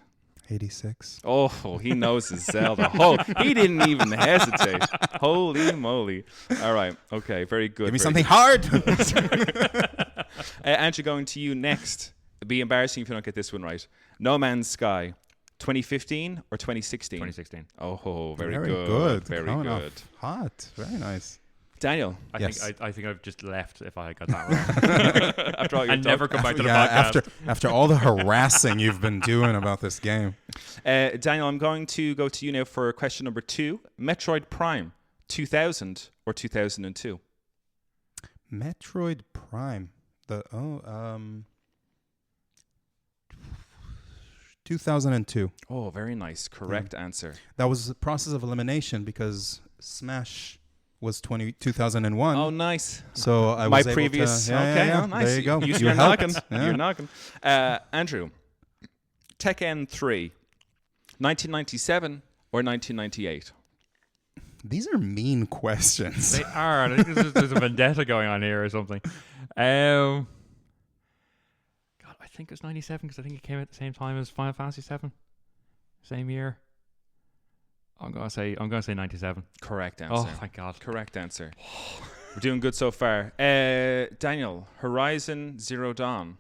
86. Oh, he knows his Zelda. Oh, he didn't even hesitate. Holy moly. All right. Okay. Very good. Give me very something good. hard. Andrew, going to you next. It'd be embarrassing if you don't get this one right. No Man's Sky. 2015 or 2016? 2016. Oh, very Very good. good. Very Coming good. off hot. Very nice. Daniel. I Yes. think I've just left if I got that wrong. After all And never come back to the Yeah, podcast. after all the harassing you've been doing about this game. Daniel, I'm going to go to you now for question number 2. Metroid Prime. 2000 or 2002? Metroid Prime. 2002. Oh, very nice. Correct answer. That was a process of elimination because Smash was 2001. Oh, nice. So I My was able previous. to, yeah, okay, yeah, oh, nice. There you go. You're helped. knocking. Yeah. You're knocking. Andrew, Tekken 3, 1997 or 1998? These are mean questions. They are. I think there's a vendetta going on here or something. God, I think it was 97 because I think it came out at the same time as Final Fantasy 7. Same year. I'm gonna say 97. Correct answer. Oh, thank God. Correct answer. We're doing good so far. Daniel, Horizon Zero Dawn,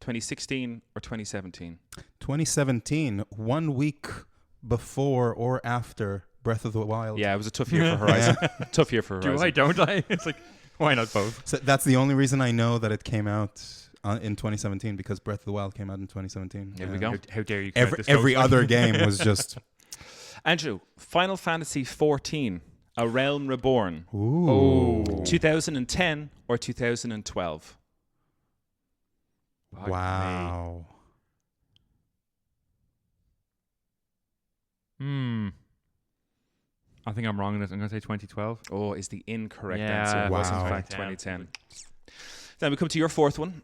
2016 or 2017? 2017, 1 week before or after Breath of the Wild. Yeah, it was a tough year for Horizon. Tough year for Horizon. Do I? Don't I? It's like, why not both? So that's the only reason I know that it came out in 2017 because Breath of the Wild came out in 2017. There we go. How dare you? Every other game was just... Andrew, Final Fantasy 14, A Realm Reborn. Ooh. 2010 or 2012? Wow. I think I'm wrong in this. I'm going to say 2012. Oh, is the incorrect Yeah, answer. It was in wow. fact 2010. Then we come to your 4th one.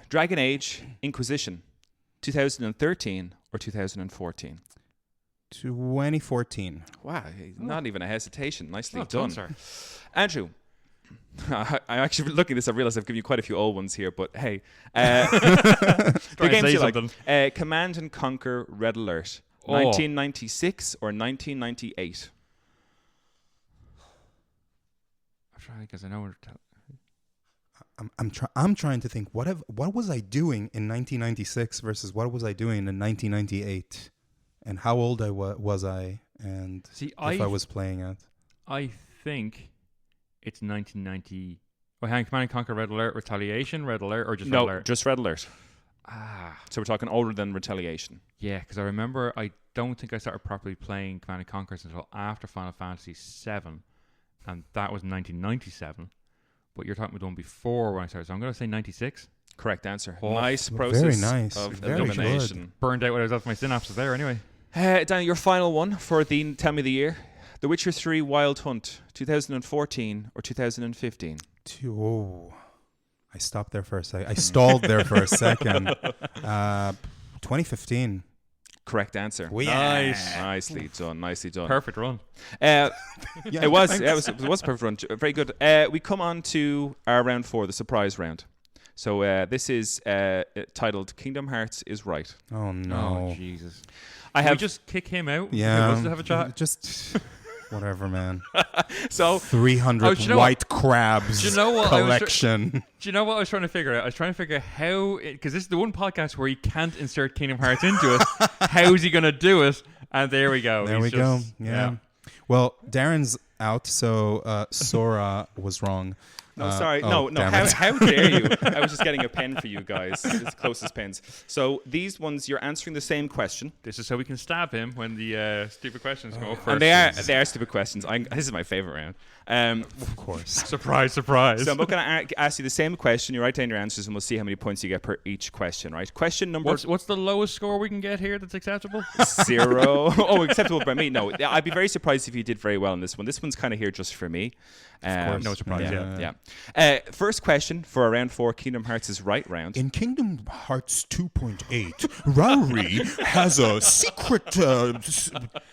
Dragon Age Inquisition, 2013 or 2014? 2014. Wow, not even a hesitation. Nicely Well done. sir. Andrew, I actually looking at this, I realized I've given you quite a few old ones here, but hey. The games you like. Command and Conquer Red Alert, 1996 or 1998? I'm trying because I know we're... I'm trying to think what was I doing in 1996 versus what was I doing in 1998, and how old was I, and if I was playing it. I think it's 1990. Well, hang on, Command & Conquer Red Alert, Retaliation, Red Alert, or just Red Alert? No, just Red Alert. Ah, So we're talking older than Retaliation. yeah, because I remember I don't think I started properly playing Command & Conquer until after Final Fantasy 7, and that was 1997. But you're talking about the one before when I started, so I'm going to say 96. Correct answer. Oh, nice process very nice. of Very elimination. Burned out when I was off my synapses there anyway. Daniel, your final one for the Tell Me the Year. The Witcher 3 Wild Hunt, 2014 or 2015? I stopped there for a second. I stalled there for a second. 2015. Correct answer. Nice. Nicely done. Nicely done. Perfect run. It was a perfect run. Very good. We come on to our round 4, the surprise round. So this is titled Kingdom Hearts is Right. Oh no. Oh Jesus. I have we just kick him out. Yeah. Let's have a chat. Just whatever, man. so 300 white crabs Do you know what collection. Do you know what I was trying to figure out? I was trying to figure out how, because this is the one podcast where he can't insert Kingdom Hearts into it. How's he going to do it? And there we go. There we go. Yeah. Well, Darren's out, so Sora was wrong. No, sorry. No. How dare you? I was just getting a pen for you guys. It's the closest pens. So these ones, you're answering the same question. This is so we can stab him when the stupid questions come up first. And they are stupid questions. This is my favorite round. Of course. Surprise. So I'm going to ask you the same question. You write down your answers, and we'll see how many points you get per each question. Right? Question number. What's the lowest score we can get here that's acceptable? 0. Oh, acceptable by me. No, I'd be very surprised if you did very well in this one. This one's kind of here just for me. No surprise. Yeah. First question for round 4, Kingdom Hearts' right round. In Kingdom Hearts 2.8, Rauri has a secret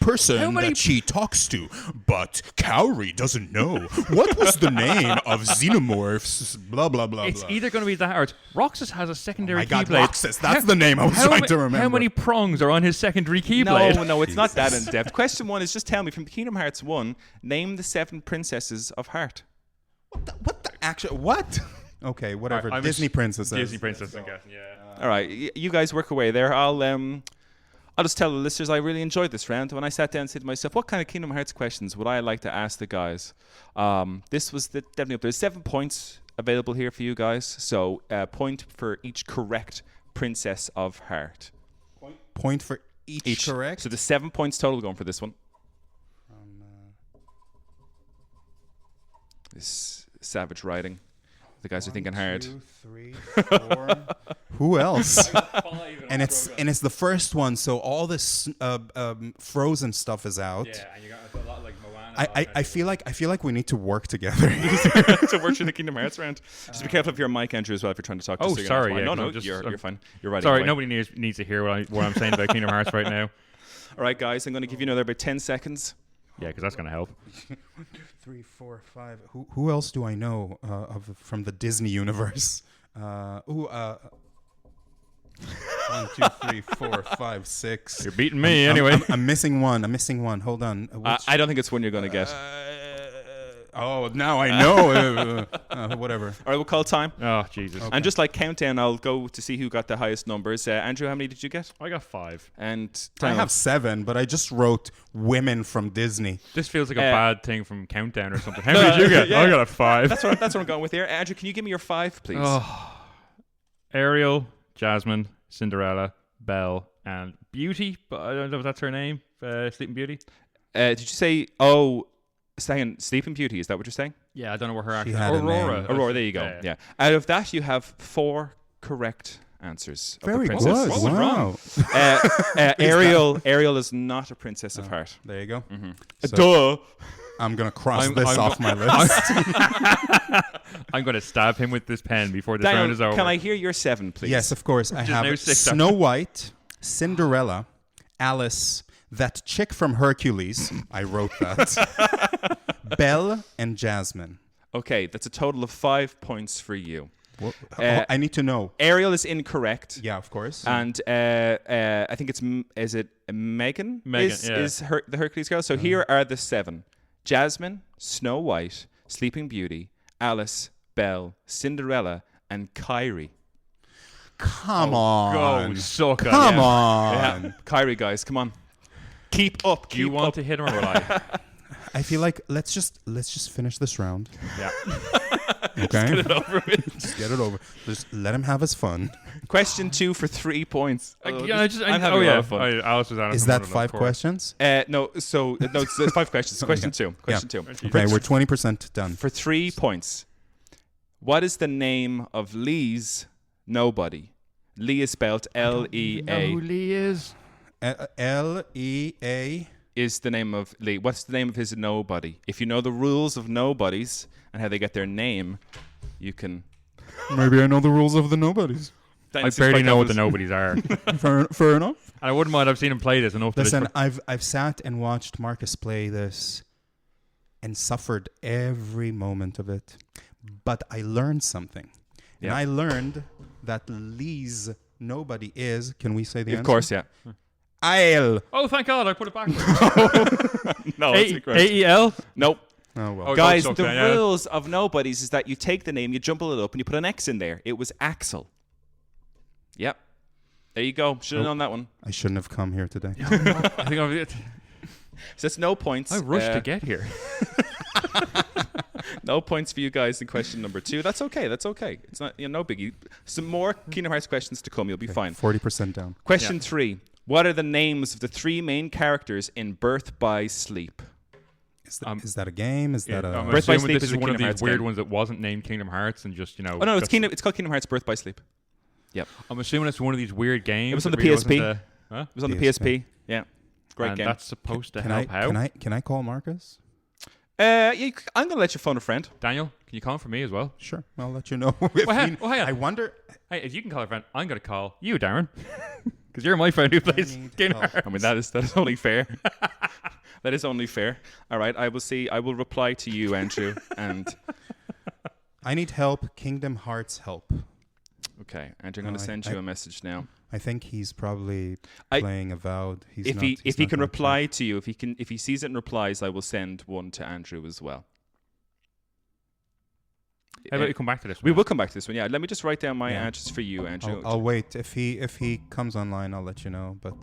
person that she talks to, but Kaori doesn't know. What was the name of Xenomorphs? Blah, blah, blah, It's blah. either going to be that or Roxas has a secondary Oh my God, keyblade. Roxas, that's the name I was trying to remember. How many prongs are on his secondary keyblade? No, it's not that in depth. Question 1 is just tell me from Kingdom Hearts 1, name the 7 princesses of Heart. What? Okay, whatever. Disney princesses. Disney princess, I'm guessing, yeah. All right, you guys work away there. I'll just tell the listeners I really enjoyed this round. When I sat down and said to myself, what kind of Kingdom Hearts questions would I like to ask the guys? This was definitely up there. 7 points available here for you guys. So point for each correct princess of Heart. Point for each correct? So the 7 points total going for this one. This savage writing. The guys are thinking hard. 2, 3, 4. Who else? And it's the first one, so all this Frozen stuff is out. Yeah, and you got a lot like Moana. I feel like we need to work together. To work through the Kingdom Hearts round. Just be careful of your mic, Andrew, as well, if you're trying to talk. Oh, sorry. Yeah, no, you're fine. You're right. Sorry, nobody needs to hear what I'm saying about Kingdom Hearts right now. All right, guys, I'm going to give you another about 10 seconds. Yeah, because that's going to help. 1, 2, 3, 4, 5. Who else do I know from the Disney universe? 1, 2, 3, 4, 5, 6. You're beating me anyway. I'm missing one. Hold on. I don't think it's one you're going to get. Now I know. Whatever. All right, we'll call time. Oh, Jesus. Okay. And just like countdown, I'll go to see who got the highest numbers. Andrew, how many did you get? I got 5. And I have 7, but I just wrote women from Disney. This feels like a bad thing from Countdown or something. How many did you get? Yeah. I got a 5. That's what I'm going with here. Andrew, can you give me your 5, please? Ariel, Jasmine, Cinderella, Belle, and Beauty. But I don't know if that's her name. Sleeping Beauty. Did you say, Sleeping Beauty, is that what you're saying? Yeah, I don't know what her She actual had a Aurora. name. Aurora, there you go. Yeah. Out of that, you have 4 correct answers. Very of the good. princesses. Wow. Ariel is not a princess of Heart. There you go. Mm-hmm. So I'm going to cross this off my list. I'm going to stab him with this pen before this Daniel, round is over. can I hear your 7, please? Yes, of course. I now have 6 Snow White, Cinderella, Alice, that chick from Hercules. I wrote that. Belle and Jasmine. Okay, that's a total of 5 points for you. I need to know. Ariel is incorrect. Yeah, of course. And I think is it Megan? Is the Hercules girl. So here are the 7. Jasmine, Snow White, Sleeping Beauty, Alice, Belle, Cinderella, and Kyrie. Come on. Go, sucker. Come on. Yeah. Kyrie, guys, come on. Keep up. Do you want to hit him or will I? I feel like let's just finish this round. Yeah. Okay. Get it over with. Just get it over. Just let him have his fun. Question 2 for 3 points. I'm having a lot of fun. Alice was on Is that 5 questions? No, it's 5 questions. Question 2. Question 2. Okay, we're 20% done. For 3 points. What is the name of Lee's nobody? Lee is spelled L-E-A. know who Lee is? L-E-A. Is the name of Lee. What's the name of his nobody? If you know the rules of nobodies and how they get their name, you can... Maybe I know the rules of the nobodies. I barely know what the nobodies are. Fair enough. And I wouldn't mind. I've seen him play this enough. Listen, I've sat and watched Marcus play this and suffered every moment of it. But I learned something. Yeah. And I learned that Lee's nobody is... Can we say the answer? Of course, yeah. Ael. Oh, thank God, I put it backwards. No, that's incorrect. A-E-L? Nope. Oh, well. Oh, guys, the rules of nobodies is that you take the name, you jumble it up, and you put an X in there. It was Axel. Yep. There you go. Should have known that one. I shouldn't have come here today. I think I'm it. So that's no points. I rushed to get here. No points for you guys in question number 2. That's okay. It's not no biggie. Some more Kingdom Hearts questions to come. You'll be fine. 40% down. Question 3. What are the names of the 3 main characters in Birth by Sleep? Is that a game? Is that a... Birth by Sleep is one of these weird ones that wasn't named Kingdom Hearts and just, Oh, no, it's called Kingdom Hearts Birth by Sleep. Yep. I'm assuming it's one of these weird games. It was on the PSP. It was on the PSP. Yeah. Great game. That's supposed to help out. Can I call Marcus? I'm going to let you phone a friend. Daniel, can you call him for me as well? Sure. I'll let you know. I wonder... Hey, if you can call a friend, I'm going to call you, Darren. Because you're my friend who plays Kingdom Hearts. I mean, that is only fair. That is only fair. All right, I will reply to you, Andrew. And I need help. Kingdom Hearts help. Okay, Andrew, I'm going to send you a message now. I think he's probably playing Avowed. If he can reply to you, if he sees it and replies, I will send one to Andrew as well. How about you come back to this one? We will come back to this one, yeah. Let me just write down my answers for you, Andrew. I'll wait. If he comes online, I'll let you know. But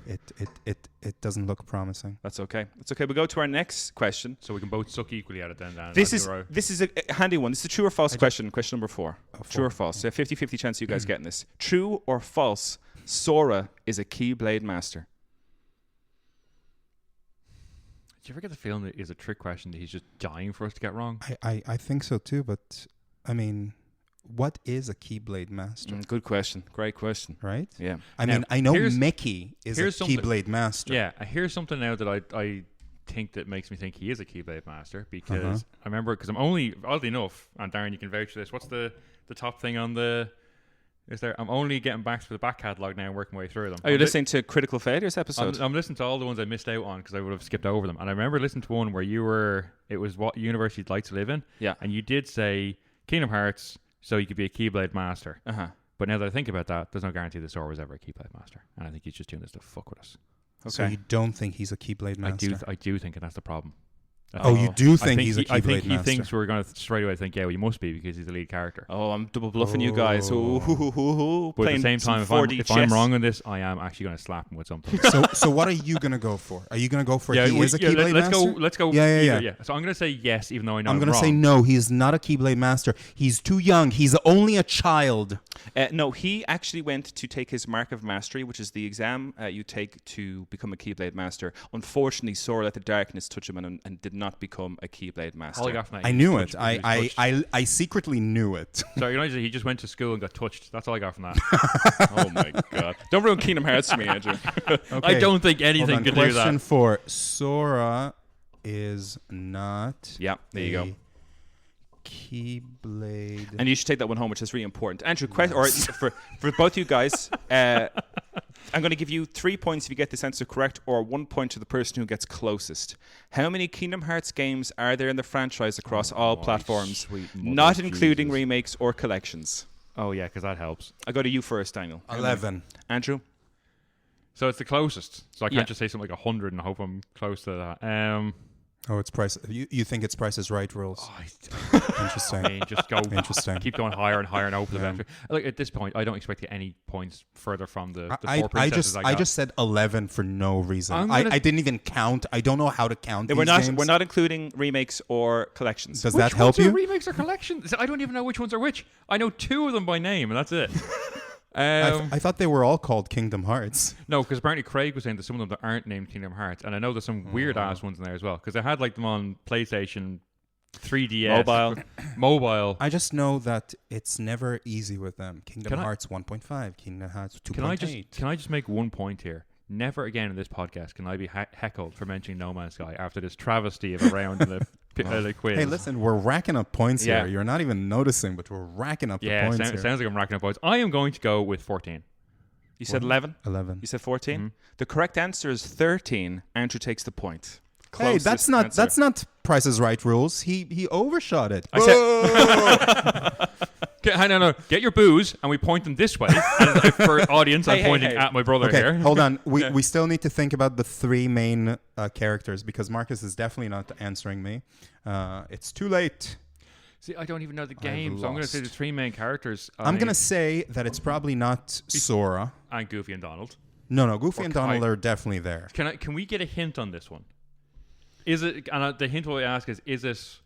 it doesn't look promising. That's okay. That's okay. We'll go to our next question. So we can both suck equally at it then, Dan. This is a handy one. This is a true or false question. Question number 4. True or false? So 50-50 chance of you guys getting this. True or false? Sora is a Keyblade master. Do you ever get the feeling that it's a trick question that he's just dying for us to get wrong? I think so too, but I mean, what is a Keyblade master? Good question. Great question. Right? Yeah. I mean, I know Mickey is a Keyblade master. Yeah, here's something now that I think that makes me think he is a Keyblade master because I remember, because I'm only, oddly enough, and Darren, you can vouch for this, what's the top thing on the... I'm only getting back to the back catalogue now and working my way through them. Are you listening to Critical Failures episode? I'm listening to all the ones I missed out on because I would have skipped over them. And I remember listening to one where it was what universe you'd like to live in. Yeah. And you did say Kingdom Hearts, so you could be a Keyblade master. Uh-huh. But now that I think about that, there's no guarantee that Sora was ever a Keyblade master. And I think he's just doing this to fuck with us. Okay. So you don't think he's a Keyblade master? I do think, and that's the problem. You do think he's a Keyblade master? I think he thinks we're going to straight away think, well, he must be because he's the lead character. Oh, I'm double bluffing you guys. But at the same time, if I'm wrong on this, I am actually going to slap him with something. So what are you going to go for? Are you going to go for he is a Keyblade master? Let's go. Yeah. So I'm going to say yes, even though I know I'm going to say no, he is not a Keyblade master. He's too young. He's only a child. No, he actually went to take his Mark of Mastery, which is the exam you take to become a Keyblade master. Unfortunately, Sora let the darkness touch him and did not become a Keyblade master. I knew it. I secretly knew it. So he just went to school and got touched. That's all I got from that. Oh my god! Don't ruin Kingdom Hearts for me, Andrew. Okay. I don't think anything could do that. Question 4: Sora is not. Yeah, there you go. Keyblade. And you should take that one home, which is really important. Andrew, for both you guys, I'm going to give you 3 points if you get this answer correct, or 1 point to the person who gets closest. How many Kingdom Hearts games are there in the franchise across all platforms, not including remakes or collections? Oh, yeah, because that helps. I'll go to you first, Daniel. 11. Andrew? So it's the closest. So I can't just say something like 100 and hope I'm close to that. It's Price. You think it's Price is Right rules? Interesting. I mean, just go. Interesting. Keep going higher and higher and hope the better. Like at this point, I don't expect to get any points further from the 4 princesses I just said 11 for no reason. I didn't even count. I don't know how to count. We're not including remakes or collections. Does that help you? Remakes or collections? I don't even know which ones are which. I know 2 of them by name, and that's it. I thought they were all called Kingdom Hearts. No, because apparently Craig was saying there's some of them that aren't named Kingdom Hearts, and I know there's some weird ass ones in there as well. Because I had like them on PlayStation, 3DS, mobile. I just know that it's never easy with them. Kingdom Hearts 1.5, Kingdom Hearts 2.8. Can I just make 1 point here? Never again in this podcast can I be heckled for mentioning No Man's Sky after this travesty of a round in the quiz. Hey, listen, we're racking up points here. You're not even noticing, but we're racking up the points here. It sounds like I'm racking up points. I am going to go with 14. You said 11? 11. You said 14? Mm-hmm. The correct answer is 13. Andrew takes the point. Hey, that's not Price is Right rules. He overshot it. No. Get your booze, and we point them this way. And for audience, I'm pointing at my brother here. Hold on. We still need to think about the 3 main characters because Marcus is definitely not answering me. It's too late. See, I don't even know the game, so I'm going to say the three main characters. I'm going to say that it's probably not Sora. And Goofy and Donald. No, Goofy and Donald are definitely there. Can we get a hint on this one? Is it? And the hint what I ask is it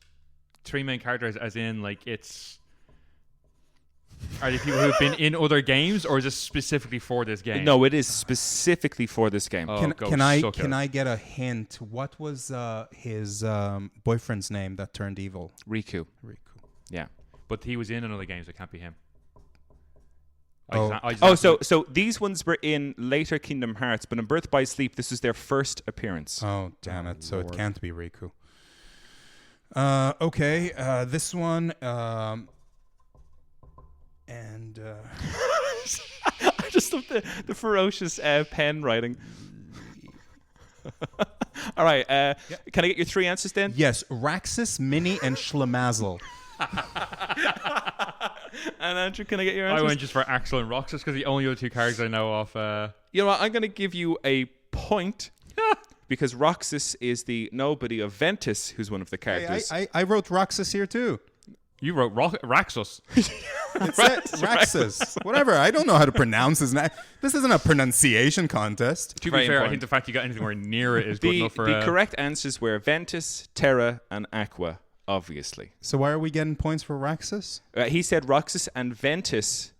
three main characters, as in like it's? Are they people who've been in other games, or is this specifically for this game? No, it is specifically for this game. Can I get a hint? What was his boyfriend's name that turned evil? Riku. Yeah, but he was in another game, so it can't be him. So these ones were in later Kingdom Hearts, but in Birth by Sleep, this is their first appearance. Oh, damn it. So it can't be Riku. Okay, this one, and... I just love the ferocious pen writing. All right, can I get your three answers then? Yes, Raxus, Minnie, and Schlemazel. And Andrew, can I get your answers? I went just for Axel and Roxas because the only other two characters I know of. You know what? I'm going to give you a point because Roxas is the nobody of Ventus, who's one of the characters. Hey, I wrote Roxas here too. You wrote Raxus. It said Raxus. Whatever. I don't know how to pronounce his name. This isn't a pronunciation contest. To be fair, I think the fact you got anything near it is good enough for... The correct answers were Ventus, Terra, and Aqua. Obviously. So why are we getting points for Raxus? He said Roxas, and Ventus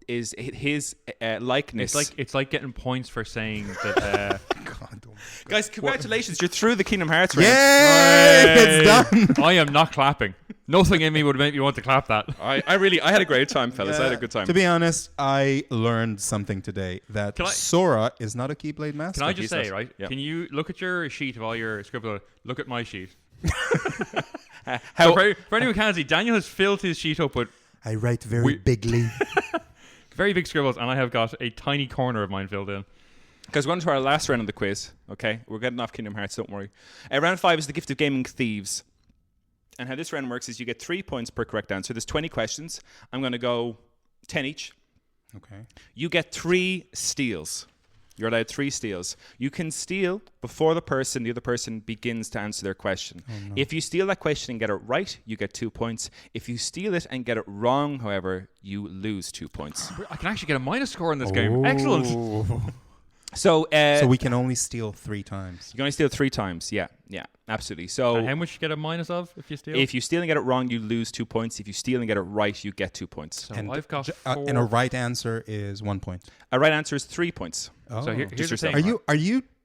is his likeness. It's like getting points for saying that. Guys, congratulations! You're through the Kingdom Hearts round. Yay! It's done. I am not clapping. Nothing in me would make me want to clap that. I had a great time, fellas. I had a good time. To be honest, I learned something today that Sora is not a Keyblade master. Can I just say, right? Yep. Can you look at your sheet of all your scribble? Look at my sheet. For anyone who can't see, Daniel has filled his sheet up with... I write very bigly. Very big scribbles, and I have got a tiny corner of mine filled in. Because we're on to our last round of the quiz, okay? We're getting off Kingdom Hearts, don't worry. Round 5 is the Gift of Gaming Thieves. And how this round works is you get 3 points per correct answer. There's 20 questions. I'm going to go 10 each. Okay. You get 3 steals. You're allowed 3 steals. You can steal before the other person begins to answer their question. Oh, no. If you steal that question and get it right, you get 2 points. If you steal it and get it wrong, however, you lose 2 points. I can actually get a minus score in this game. Excellent. So we can only steal 3 times. You can only steal 3 times. Yeah, absolutely. So and how much you get a minus of if you steal? If you steal and get it wrong, you lose 2 points. If you steal and get it right, you get 2 points. So and I've got 4. And a right answer is 1 point. A right answer is 3 points. Oh. So here's the thing.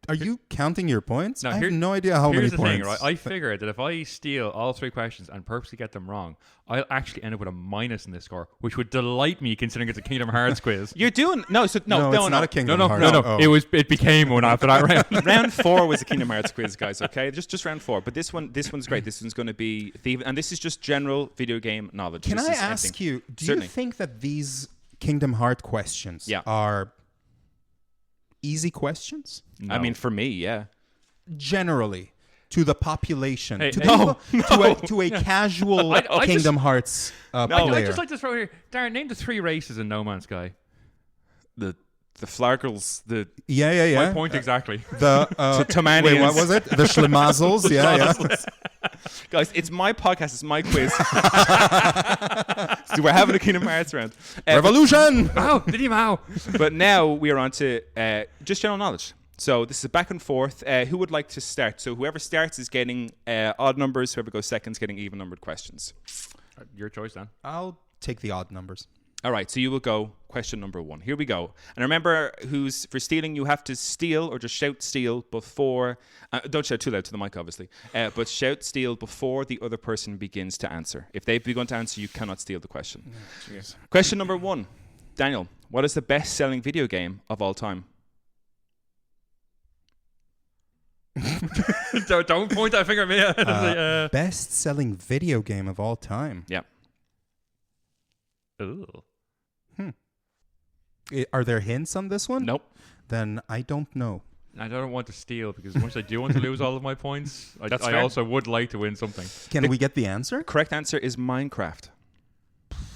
Are you counting your points? No, I have no idea how many points. Here's the thing, right? I figured that if I steal all 3 questions and purposely get them wrong, I'll actually end up with a minus in this score, which would delight me considering it's a Kingdom Hearts quiz. You're doing no, it's not a Kingdom Hearts. No. Oh. It became one after that round. Round 4 was a Kingdom Hearts quiz, guys. Okay, just round 4. But this one's great. This one's going to be and this is just general video game knowledge. Can I ask you? Do you think that these Kingdom Hearts questions are easy questions? No. I mean, for me, yeah. Generally, to the population, to a casual Kingdom Hearts player. I'd just like to throw here, Darren, name the 3 races in No Man's Sky. The Flargles, yeah. My point exactly. The Tomanians. Wait, what was it? The Schlemazels. Yeah. Guys, it's my podcast. It's my quiz. So we're having a Kingdom Hearts round. Revolution! Wow, did he wow? But now we are on to just general knowledge. So this is back and forth. Who would like to start? So whoever starts is getting odd numbers. Whoever goes second is getting even numbered questions. Your choice, then. I'll take the odd numbers. All right, so you will go question number 1. Here we go. And remember, for stealing, you have to steal or just shout steal before... don't shout too loud to the mic, obviously. But shout steal before the other person begins to answer. If they've begun to answer, you cannot steal the question. Question number 1. Daniel, what is the best-selling video game of all time? Don't point that finger at me. Best-selling video game of all time? Yeah. Ooh. Are there hints on this one? Nope. Then I don't know. I don't want to steal because once I do want to lose all of my points, I also would like to win something. Can we get the answer? Correct answer is Minecraft.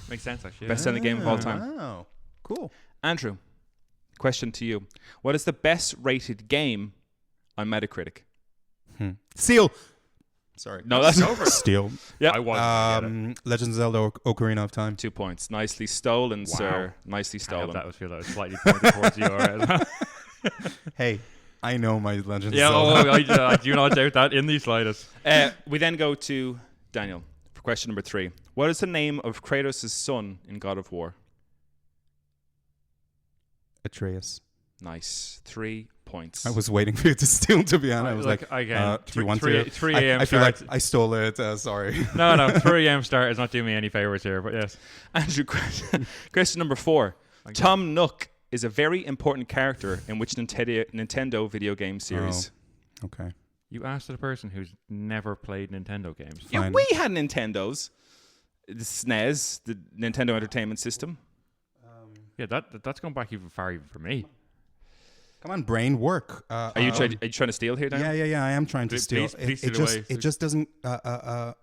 Makes sense, actually. Best-selling game of all time. Oh, cool. Andrew, question to you. What is the best-rated game on Metacritic? Seal. Sorry. No, that's over. Steel. Yeah, I was. Legend of Zelda: Ocarina of Time. 2 points. Nicely stolen, sir. Nicely I stolen. hope that was feel that was slightly pointed towards you. Right? Hey, I know my Legend Yeah, of Zelda. I do not doubt that in the slightest. We then go to Daniel for question number 3. What is the name of Kratos' son in God of War? Atreus. Nice. 3 points. I was waiting for you to steal, to be honest. I was like, again, do you want to? 3 a.m. I feel start. like I stole it. Sorry. No, 3 a.m. start is not doing me any favors here, but yes. Andrew, question number 4. Okay. Tom Nook is a very important character in which Nintendo video game series? Oh, okay. You asked the person who's never played Nintendo games. Yeah, we had Nintendos. The SNES, the Nintendo Entertainment System. Yeah, that's gone back even far even for me. Come on, brain, work. Are you trying to steal here, Dan? Yeah. I am trying to steal. It just doesn't. I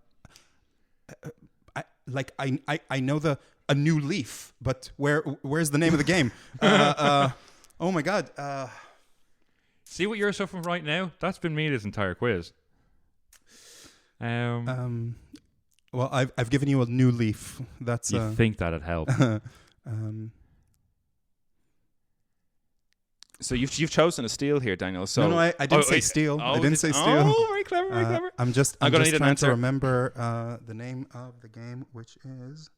know a new leaf, but where's the name of the game? Oh my God. See what you're suffering right now? That's been me this entire quiz. Well, I've given you a new leaf. That's. You think that'd help? So you've chosen a steal here, Daniel. So no, I didn't say steal. I didn't say steal. Oh, very clever, very clever. I'm just trying to remember the name of the game, which is.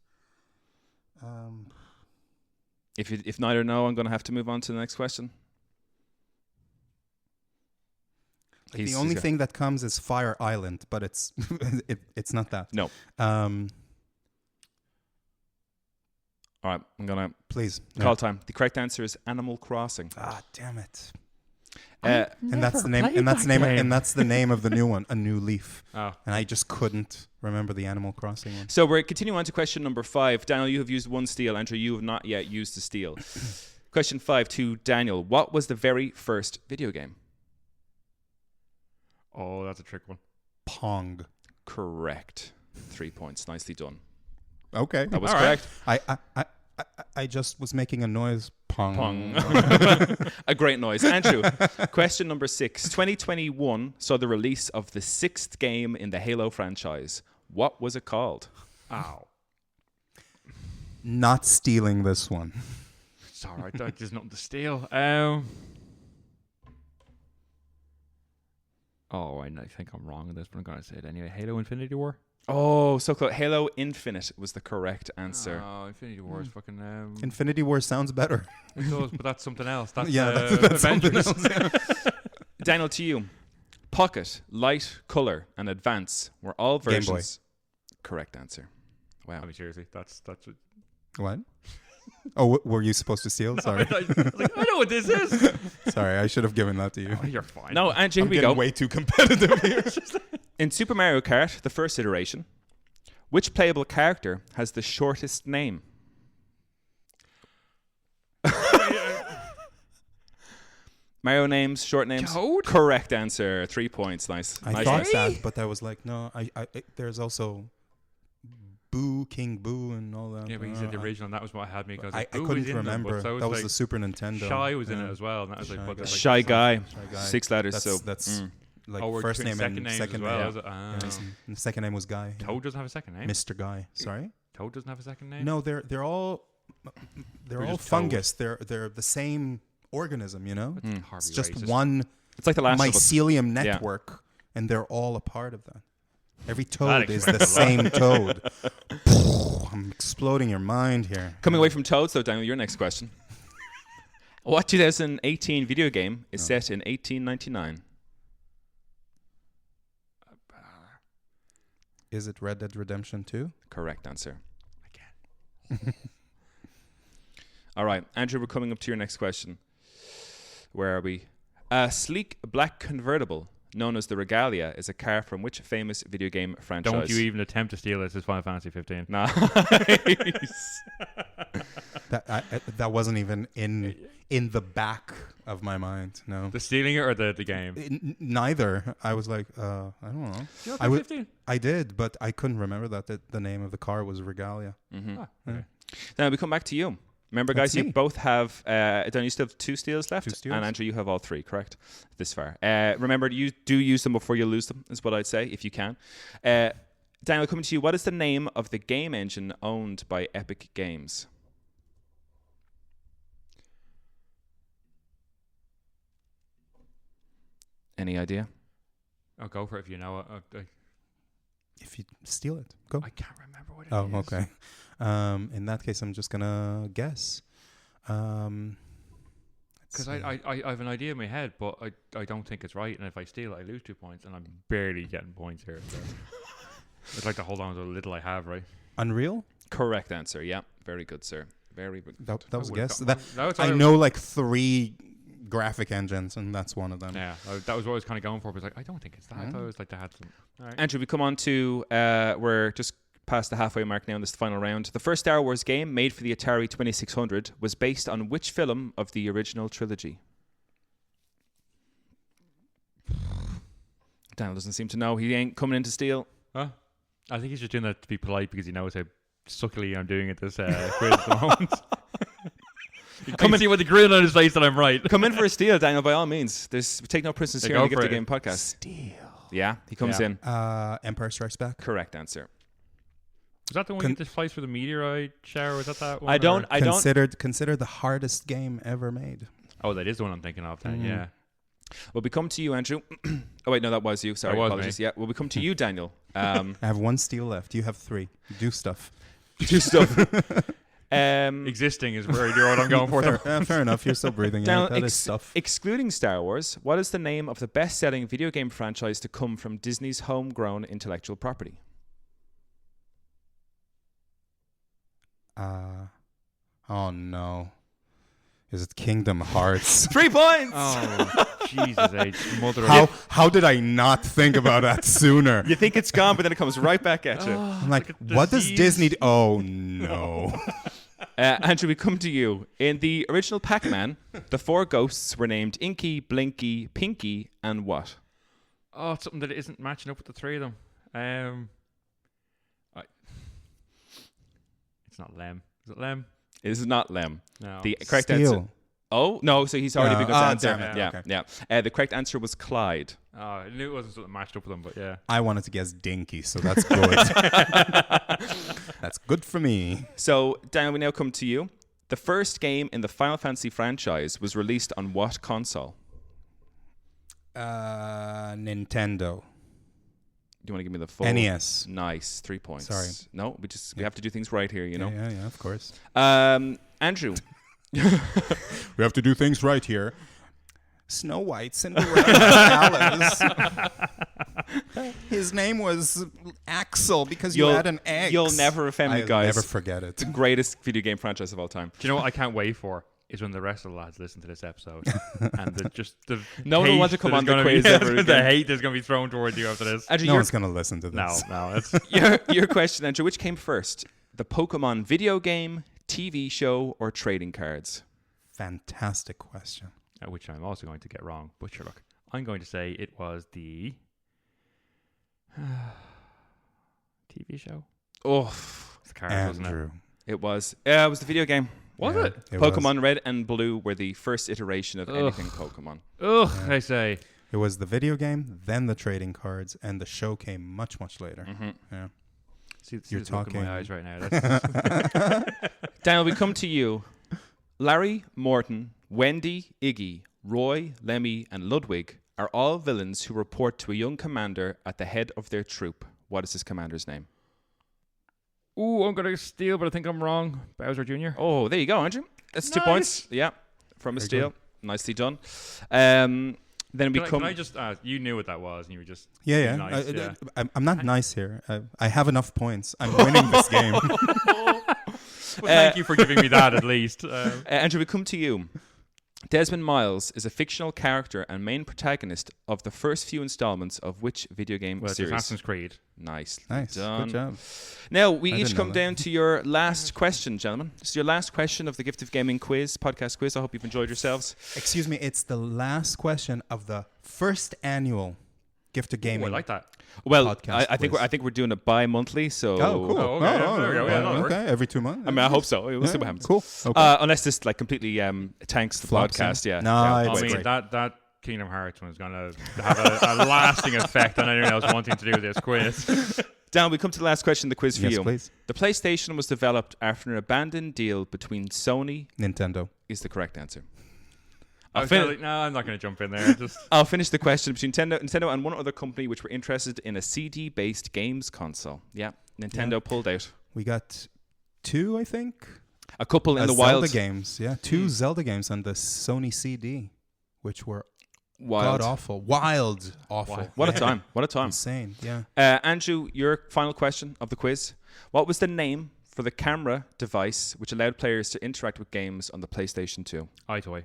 If neither know, I'm going to have to move on to the next question. The only thing that comes is Fire Island, but it's it's not that. No. All right, I'm gonna call time. The correct answer is Animal Crossing. Ah, damn it! And that's the name. And that's the name of the new one, A New Leaf. Oh. And I just couldn't remember the Animal Crossing one. So we're continuing on to question number 5. Daniel, you have used 1 steal. Andrew, you have not yet used the steal. Question 5 to Daniel. What was the very first video game? Oh, that's a trick one. Pong. Correct. 3 points. Nicely done. Okay. That was correct. Right. I just was making a noise. Pong. Pong. A great noise. Andrew, question number 6. 2021 saw the release of the 6th game in the Halo franchise. What was it called? Ow. Not stealing this one. It's all right. There's nothing to steal. Oh, I think I'm wrong on this, but I'm going to say it anyway. Halo Infinity War? Oh, so close. Halo Infinite was the correct answer. Oh, Infinity War is fucking... Infinity War sounds better. It does, but that's something else. That's, that's something else. Yeah. Daniel, to you. Pocket, Light, Color, and Advance were all versions... Game Boy. Correct answer. Wow. I mean, seriously, that's what? Oh, were you supposed to steal? Sorry. I know what this is. Sorry, I should have given that to you. Oh, you're fine. No, Andrew, here we go. go. Way too competitive here. In Super Mario Kart, the first iteration, which playable character has the shortest name? Mario names, short names. Toad? Correct answer. 3 points. Nice. I thought that, but I was like, no. There's also Boo, King Boo, and all that. Yeah, but he said the original, and that was what had me. Because I couldn't remember. So that was the Super Nintendo. Shy was in it as well. And that was Shy Guy. 6 letters. That's like first name and second name. The second name was Guy. Toad doesn't have a second name. Mr. Guy. Sorry. Toad doesn't have a second name. No, they're all fungus. They're the same organism. You know, it's just racist. one. It's like the last mycelium network, and they're all a part of that. Every toad is the same toad. I'm exploding your mind here. Coming away from toads, though, Daniel, your next question. What 2018 video game is set in 1899? Is it Red Dead Redemption 2? Correct answer. Again. All right, Andrew, we're coming up to your next question. Where are we? A sleek black convertible known as the Regalia is a car from which famous video game franchise? Don't you even attempt to steal this. It's Final Fantasy 15. Nice. That wasn't even in the back of my mind. No. The stealing it or the game? Neither. I was like, I don't know. You 15? I did, but I couldn't remember that the name of the car was Regalia. Mm-hmm. Okay. Then we come back to you. Remember, guys, you both have, Don, you still have 2 steals left. 2 steals. And Andrew, you have all 3, correct? This far. Remember, you do use them before you lose them, is what I'd say, if you can. Daniel, coming to you, what is the name of the game engine owned by Epic Games? Any idea? I'll go for it if you know it. If you steal it, go. I can't remember what it is. Oh, okay. In that case, I'm just gonna guess. Because I have an idea in my head, but I don't think it's right. And if I steal it, I lose 2 points, and I'm barely getting points here. So. I'd like to hold on to the little I have, right? Unreal? Correct answer. Yeah, very good, sir. Very good. That was a guess. I know like 3 graphic engines, and that's one of them. Yeah, that was what I was kind of going for. But I don't think it's that. I thought it was like they had some. All right. Andrew, we come on to we're just past the halfway mark now in this final round. The first Star Wars game made for the Atari 2600 was based on which film of the original trilogy? Daniel doesn't seem to know. He ain't coming in to steal. Huh? I think he's just doing that to be polite because he knows how suckily I'm doing at this quiz at the moment. Come and see what the grin on his face that I'm right. Come in for a steal, Daniel, by all means. Take no prisoners here on the Gift of Game podcast. Steal. Yeah, he comes in. Empire Strikes Back. Correct answer. Was that the one that flies through the meteorite shower? Was that one? I don't. Considered the hardest game ever made. Oh, that is the one I'm thinking of then, yeah. Well, we come to you, Andrew. Oh, wait, no, that was you. Sorry, apologies. Me. Yeah, well, we come to you, Daniel. I have 1 steal left. You have 3. Do stuff. Do stuff. Existing is where what I'm going for. Fair enough. You're still breathing. Daniel, that is stuff. Excluding Star Wars, what is the name of the best-selling video game franchise to come from Disney's homegrown intellectual property? Oh, no. Is it Kingdom Hearts? 3 points! Oh, Jesus H. Mother How did I not think about that sooner? You think it's gone, but then it comes right back at you. I'm like, what does Disney do? Oh, no. Andrew, we come to you. In the original Pac-Man, the 4 ghosts were named Inky, Blinky, Pinky, and what? Oh, it's something that isn't matching up with the 3 of them. It's not Lem. Is it Lem? It is not Lem. No. The correct answer. Oh, no, so he's already begun to answer. Damn it. Yeah. The correct answer was Clyde. Oh, I knew it wasn't something matched up with them, but yeah. I wanted to guess Dinky, so that's good. That's good for me. So, Daniel, we now come to you. The first game in the Final Fantasy franchise was released on what console? Nintendo. Do you want to give me the full? NES. Nice. 3 points. Sorry. No, we have to do things right here, you know? Yeah, of course. Andrew. We have to do things right here. Snow White, Cinderella, Alice. His name was Axel because you had an X. You'll never offend me, guys. I'll never forget it. The greatest video game franchise of all time. Do you know what I can't wait for? Is when the rest of the lads listen to this episode and no one will want to come on the quiz ever again. The hate that's going to be thrown towards you after this. Andrew, no one's going to listen to this. No. It's your question, Andrew. Which came first? The Pokemon video game, TV show, or trading cards? Fantastic question. Which I'm also going to get wrong. But sure, look. I'm going to say it was the TV show. Oh, it's the cards, wasn't it? It was the video game. Was it? Pokemon Red and Blue were the first iteration of anything Pokemon. I say. It was the video game, then the trading cards, and the show came much, much later. Mm-hmm. Yeah. See, you're talking in my eyes right now. Daniel, we come to you. Larry, Morton, Wendy, Iggy, Roy, Lemmy, and Ludwig are all villains who report to a young commander at the head of their troop. What is this commander's name? Ooh, I'm going to steal, but I think I'm wrong. Bowser Jr. Oh, there you go, Andrew. That's 2 points. Yeah, from a steal. Nicely done. Then we come... Can I just ask, you knew what that was, and you were just... Yeah. Nice, I'm not nice here. I have enough points. I'm winning this game. Well, thank you for giving me that, at least. Andrew, we come to you. Desmond Miles is a fictional character and main protagonist of the first few installments of which video game series? Assassin's Creed. Nice. Good job. Now, we each come down to your last question, gentlemen. This is your last question of the Gift of Gaming podcast quiz. I hope you've enjoyed yourselves. Excuse me, it's the last question of the first annual Gift of Gaming. I like that. Well, Podcast I think we're doing it bi-monthly, so Oh, cool. Oh, okay. There we go. Yeah, that'll work. Okay, every 2 months. I mean, I hope so. We'll see what happens. Cool. Okay. Unless this like completely tanks the Flops podcast. in. Yeah. No, Yeah. it's I mean, great. that Kingdom Hearts one is going to have a lasting effect on anyone else wanting to do this quiz. Dan, we come to the last question of the quiz for Yes, you. please. The PlayStation was developed after an abandoned deal between Sony. Nintendo. Is the correct answer. No, I'm not going to jump in there. I'll finish the question between Nintendo and one other company which were interested in a CD-based games console. Yeah, Nintendo pulled out. We got 2, I think. A couple in the Zelda wild. games. Yeah, 2 Zelda games on the Sony CD, which were Wild. god awful, wild awful. What a time! What a time! Insane. Yeah. Andrew, your final question of the quiz. What was the name for the camera device which allowed players to interact with games on the PlayStation 2? iToy.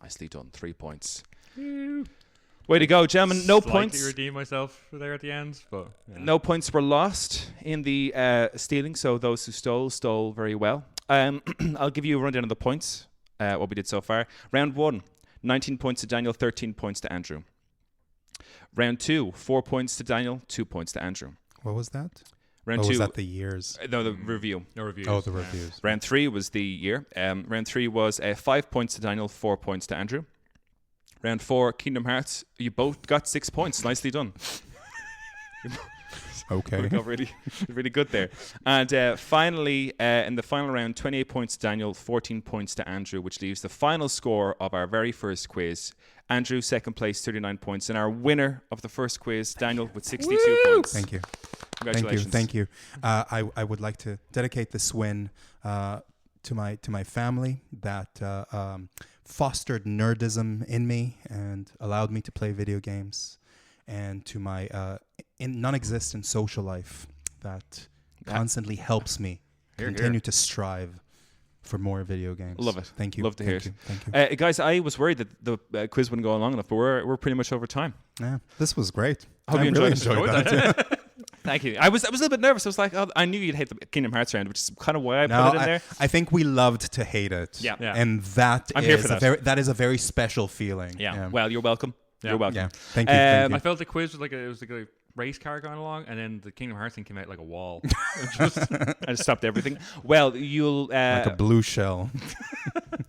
Nicely done. 3 points. Way to go, gentlemen. No Slightly points. redeem myself there at the end, but yeah. No points were lost in the stealing, so those who stole very well. I'll give you a rundown of the points, what we did so far. Round 1, 19 points to Daniel, 13 points to Andrew. Round 2, 4 points to Daniel, 2 points to Andrew. What was that? Round 2. Was that the years? No, the review. No reviews. Oh, the reviews. Round 3 was the year. Round 3 was 5 points to Daniel, 4 points to Andrew. Round 4, Kingdom Hearts. You both got 6 points. Nicely done. Okay. We got really good there. And finally, in the final round, 28 points to Daniel, 14 points to Andrew, which leaves the final score of our very first quiz. Andrew, second place, 39 points. And our winner of the first quiz, Daniel, with 62 points. Thank you. Congratulations. Thank you. I would like to dedicate this win to my family that fostered nerdism in me and allowed me to play video games, and to my non-existent social life that constantly helps me continue to strive for more video games. Love it. Thank you. Love to hear it. Thank you. Guys, I was worried that the quiz wouldn't go on long enough, but we're pretty much over time. Yeah, this was great. I hope you really enjoyed that. Yeah. Thank you. I was a little bit nervous. I was like, I knew you'd hate the Kingdom Hearts round, which is kind of why I put it in there. I think we loved to hate it. Yeah. And that I'm here for that. That is a very special feeling. Yeah. Well, you're welcome. Yeah. You're welcome. Yeah. Thank you. Thank you. I felt the quiz was like a race car going along, and then the Kingdom Hearts thing came out like a wall. I just stopped everything. Well, you'll like a blue shell.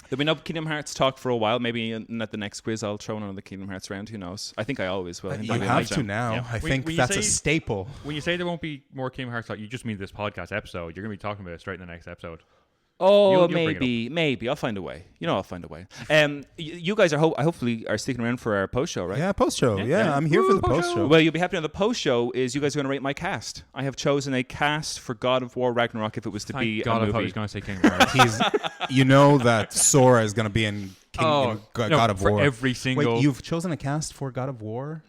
there'll be no Kingdom Hearts talk for a while. Maybe at the next quiz I'll throw in another Kingdom Hearts round. Who knows? I think I always will. You have to now. Yeah. I think that's a staple. When you say there won't be more Kingdom Hearts talk, you just mean this podcast episode. You're going to be talking about it straight in the next episode. Oh, You'll maybe. I'll find a way. I'll find a way. You guys are hopefully are sticking around for our post show, right? Yeah, post show. Yeah, I'm here for the post show. Well, you'll be happy on the post show is you guys are going to rate my cast. I have chosen a cast for God of War Ragnarok if it was to be God, a I thought he movie. was going to say Kingdom Hearts. You know that Sora is going to be in God of War. For every single... Wait, you've chosen a cast for God of War?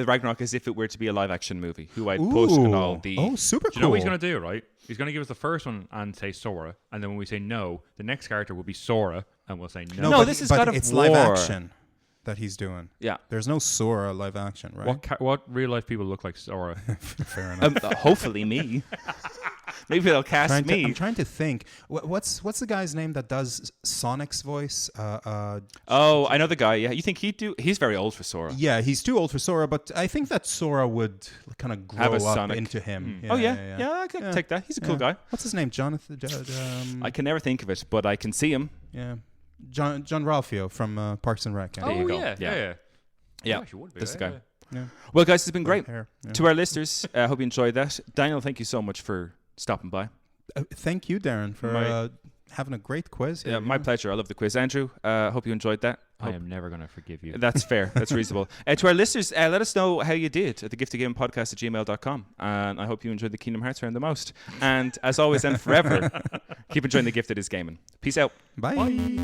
Ragnarok as if it were to be a live action movie. Who I'd post on all the. Oh, super cool. Do you know what he's going to do, right? He's going to give us the first one and say Sora, and then when we say no, the next character will be Sora, and we'll say no. No, this is God of it's War. live action that he's doing. Yeah. There's no Sora live action, right? What real life people look like Sora? Fair enough. Hopefully me. Maybe they'll cast me. I'm trying to think. What's the guy's name that does Sonic's voice? I know the guy. Yeah, you think he'd do? He's very old for Sora. Yeah, he's too old for Sora, but I think that Sora would kind of grow up Sonic. into him. Yeah, I can take that. He's a cool guy. What's his name? Jonathan. I can never think of it, but I can see him. Yeah, John Ralphio from Parks and Rec. There you go. Yeah. Yeah, Actually would be, this is the guy. Yeah. Well, guys, it's been great. Yeah. To our listeners, I hope you enjoyed that. Daniel, thank you so much for stopping by. Thank you, Darren, for having a great quiz. Yeah, my pleasure. I love the quiz. Andrew, hope you enjoyed that. I am never going to forgive you. That's fair. That's reasonable. To our listeners, let us know how you did at thegiftofgamingpodcast@gmail.com. And I hope you enjoyed the Kingdom Hearts round the most. And as always and forever, keep enjoying the gift that is gaming. Peace out. Bye.